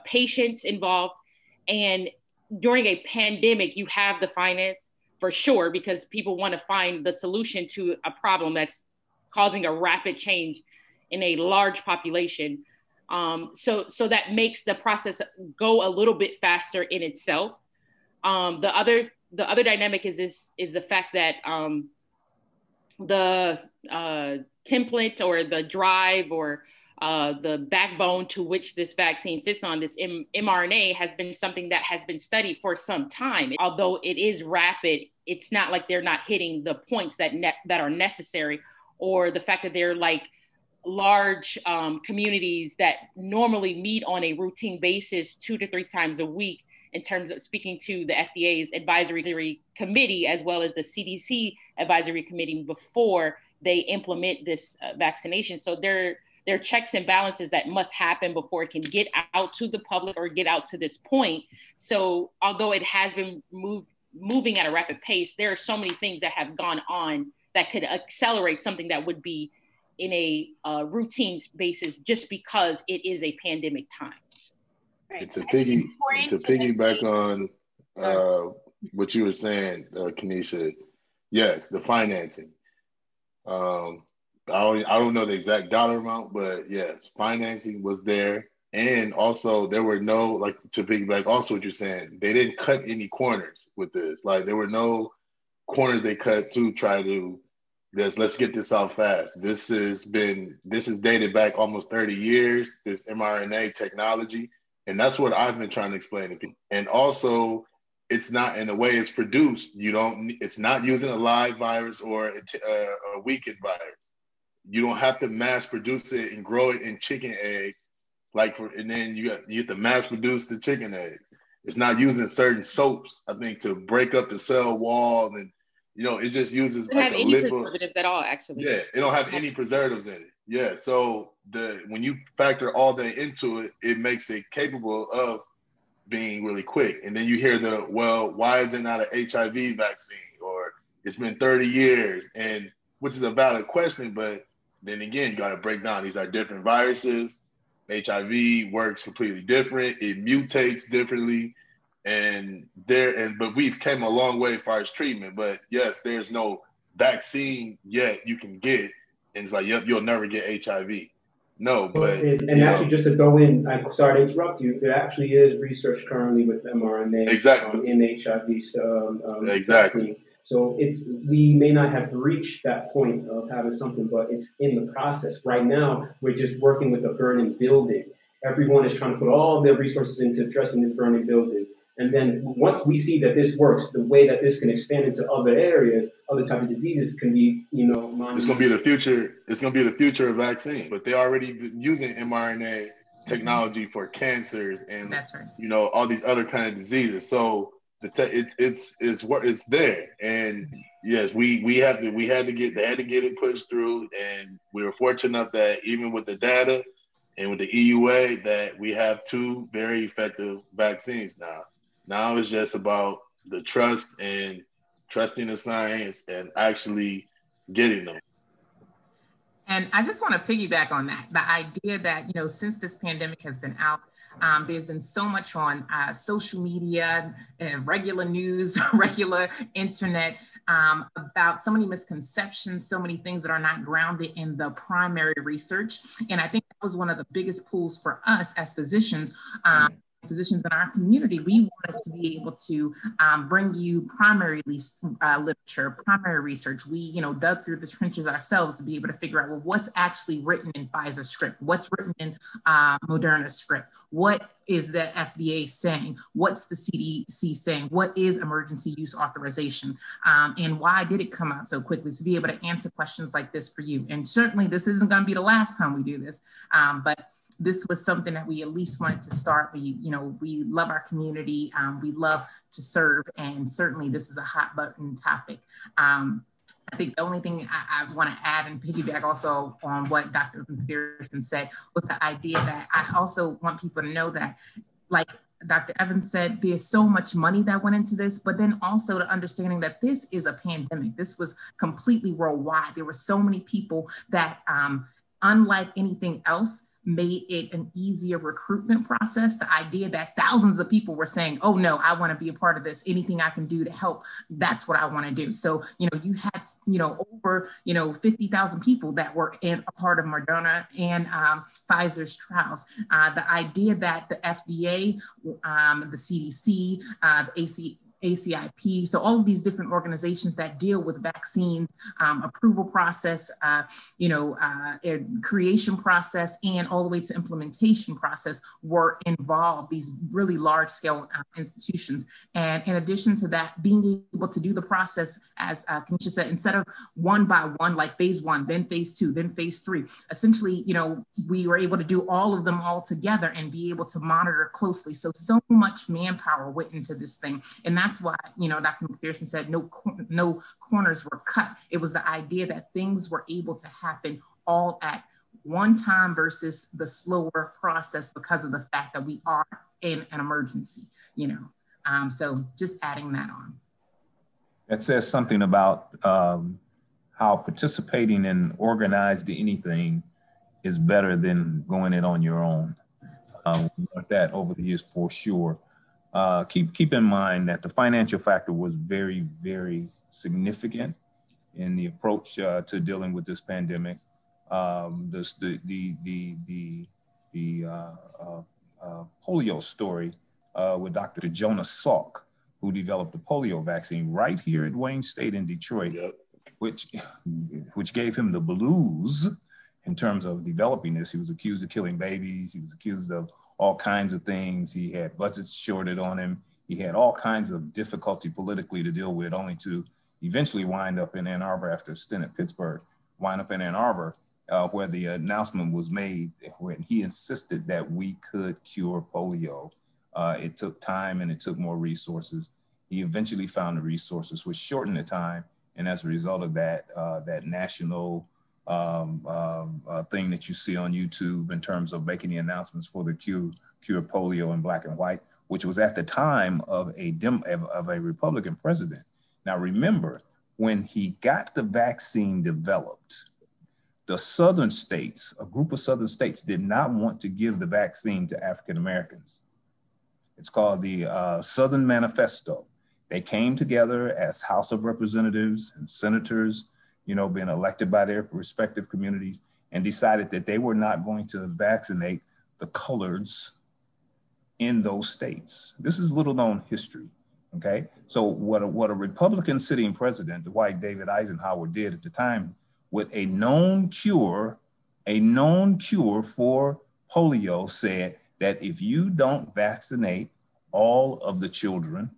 patients involved. And during a pandemic, you have the finance for sure, because people want to find the solution to a problem that's causing a rapid change in a large population. So that makes the process go a little bit faster in itself. The other dynamic is the fact that the template or the drive or the backbone to which this vaccine sits on, this mRNA, has been something that has been studied for some time. Although it is rapid, it's not like they're not hitting the points that are necessary, or the fact that they're like large communities that normally meet on a routine basis 2 to 3 times a week, in terms of speaking to the FDA's advisory committee, as well as the CDC advisory committee, before they implement this vaccination. So there are checks and balances that must happen before it can get out to the public or get out to this point. So although it has been moving at a rapid pace, there are so many things that have gone on that could accelerate something that would be in a routine basis, just because it is a pandemic time. Right. To piggyback on what you were saying, Kenesha, yes, the financing. I don't know the exact dollar amount, but yes, financing was there. And also there were no, like, to piggyback also what you're saying, they didn't cut any corners with this. Like, there were no corners they cut to try to, let's get this out fast. This is dated back almost 30 years, this mRNA technology. And that's what I've been trying to explain to people. And also, it's not, in the way it's produced, it's not using a live virus or a weakened virus. You don't have to mass produce it and grow it in chicken eggs, and then you have to mass produce the chicken eggs. It's not using certain soaps, I think, to break up the cell wall, and it just uses like a lipid. Preservatives at all, actually. Yeah, it don't have any preservatives in it. Yeah, so when you factor all that into it, it makes it capable of being really quick. And then you hear why is it not an HIV vaccine? Or it's been 30 years, and which is a valid question, but then again, you got to break down, these are different viruses. HIV works completely different. It mutates differently. But we've came a long way as far as treatment. But yes, there's no vaccine yet you can get. And it's like, yep, you'll never get HIV. No, but actually, just to go in, I'm sorry to interrupt you. There actually is research currently with mRNA in HIV. Exactly. Vaccine. So we may not have reached that point of having something, but it's in the process. Right now, we're just working with a burning building. Everyone is trying to put all their resources into addressing this burning building. And then once we see that this works, the way that this can expand into other areas, other types of diseases can be, it's going to be the future. It's going to be the future of vaccine. But they already been using mRNA technology for cancers and that's right. All these other kind of diseases. So it's there. And yes, they had to get it pushed through. And we were fortunate enough that even with the data and with the EUA, that we have 2 very effective vaccines now. Now it's just about the trust and trusting the science and actually getting them. And I just want to piggyback on that. The idea that, since this pandemic has been out, there's been so much on social media, regular news, regular internet, about so many misconceptions, so many things that are not grounded in the primary research. And I think that was one of the biggest pulls for us as physicians. Physicians in our community, we wanted to be able to bring you primary literature, primary research. We, dug through the trenches ourselves to be able to figure out, what's actually written in Pfizer's script? What's written in Moderna's script? What is the FDA saying? What's the CDC saying? What is emergency use authorization? And why did it come out so quickly? To be able to answer questions like this for you. And certainly this isn't going to be the last time we do this, but this was something that we at least wanted to start. We love our community. We love to serve. And certainly this is a hot button topic. I think the only thing I want to add and piggyback also on what Dr. McPherson said was the idea that I also want people to know that, like Dr. Evans said, there's so much money that went into this, but then also the understanding that this is a pandemic. This was completely worldwide. There were so many people that, unlike anything else, made it an easier recruitment process. The idea that thousands of people were saying, oh no, I want to be a part of this. Anything I can do to help, that's what I want to do. So, you know, you had, you know, over, you know, 50,000 people that were in a part of Moderna and Pfizer's trials. The idea that the FDA, the CDC, the ACIP, so all of these different organizations that deal with vaccines, approval process, creation process, and all the way to implementation process were involved, these really large scale institutions. And in addition to that, being able to do the process, as Kenisha said, instead of one by one, like phase 1, then phase 2, then phase 3, essentially, you know, we were able to do all of them all together and be able to monitor closely. So much manpower went into this thing. And that's why, you know, Dr. McPherson said no corners were cut. It was the idea that things were able to happen all at one time versus the slower process because of the fact that we are in an emergency, you know. So just adding that on. That says something about how participating in organized anything is better than going it on your own. We learned that over the years for sure. Keep in mind that the financial factor was very, very significant in the approach to dealing with this pandemic. The polio story with Dr. Jonas Salk, who developed the polio vaccine right here at Wayne State in Detroit, which gave him the blues in terms of developing this. He was accused of killing babies. He was accused of all kinds of things. He had budgets shorted on him. He had all kinds of difficulty politically to deal with, only to eventually wind up in Ann Arbor after a stint at Pittsburgh, wind up in Ann Arbor, where the announcement was made when he insisted that we could cure polio. It took time and it took more resources. He eventually found the resources, which shortened the time. And as a result of that, that national thing that you see on YouTube in terms of making the announcements for the cure polio in black and white, which was at the time of a Republican president. Now remember, when he got the vaccine developed, the southern states, a group of southern states, did not want to give the vaccine to African Americans. It's called the Southern Manifesto. They came together as House of Representatives and senators, you know, being elected by their respective communities, and decided that they were not going to vaccinate the coloreds in those states. This is little known history, okay? So what a Republican sitting president, the white David Eisenhower, did at the time with a known cure for polio, said that if you don't vaccinate all of the children,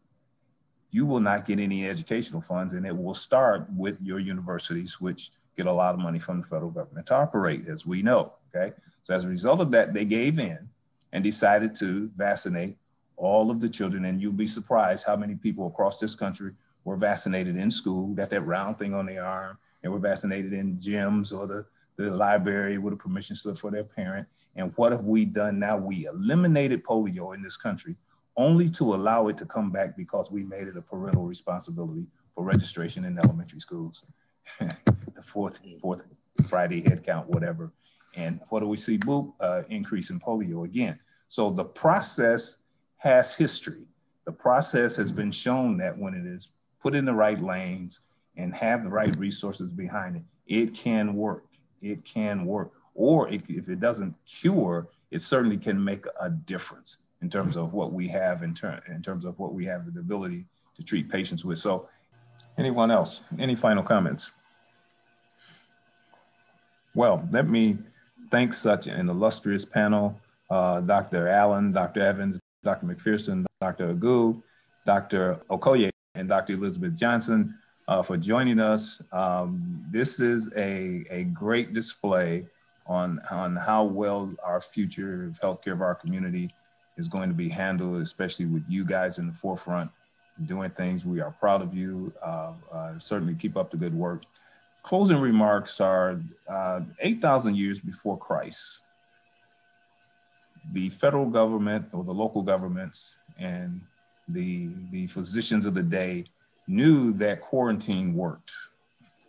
you will not get any educational funds, and it will start with your universities, which get a lot of money from the federal government to operate, as we know, okay? So as a result of that, they gave in and decided to vaccinate all of the children, and you'll be surprised how many people across this country were vaccinated in school, got that round thing on their arm, and were vaccinated in gyms or the library with a permission slip for their parent. And what have we done now? We eliminated polio in this country, only to allow it to come back because we made it a parental responsibility for registration in elementary schools. The fourth Friday head count, whatever. And what do we see? Boop, increase in polio again. So the process has history. The process has been shown that when it is put in the right lanes and have the right resources behind it, it can work. It can work. Or if it doesn't cure, it certainly can make a difference in terms of what we have in terms of what we have the ability to treat patients with. So anyone else, any final comments? Well, let me thank such an illustrious panel, Dr. Allen, Dr. Evans, Dr. McPherson, Dr. Agu, Dr. Okoye, and Dr. Elizabeth Johnson for joining us. This is a great display on how well our future of healthcare of our community is going to be handled, especially with you guys in the forefront doing things. We are proud of you. Certainly keep up the good work. Closing remarks are 8,000 years before Christ, the federal government or the local governments and the physicians of the day knew that quarantine worked.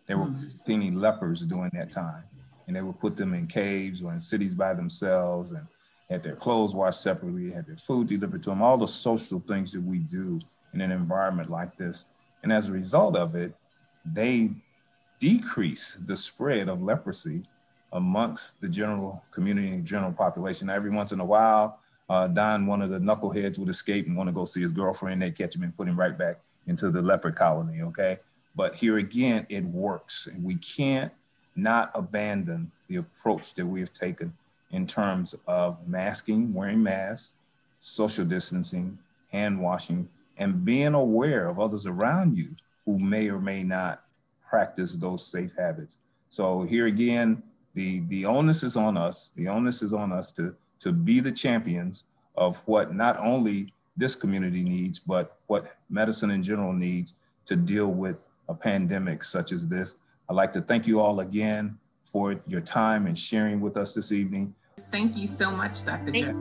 They were quarantining lepers during that time. and they would put them in caves or in cities by themselves and had their clothes washed separately, had their food delivered to them, all the social things that we do in an environment like this. And as a result of it, they decrease the spread of leprosy amongst the general community and general population. Now, every once in a while, Don, one of the knuckleheads, would escape and want to go see his girlfriend. They'd catch him and put him right back into the leper colony, okay? But here again, it works. And we can't not abandon the approach that we have taken in terms of masking, wearing masks, social distancing, hand washing, and being aware of others around you who may or may not practice those safe habits. So here again, the onus is on us. The onus is on us to be the champions of what not only this community needs, but what medicine in general needs to deal with a pandemic such as this. I'd like to thank you all again for your time and sharing with us this evening. Thank you so much, Dr. Jeff.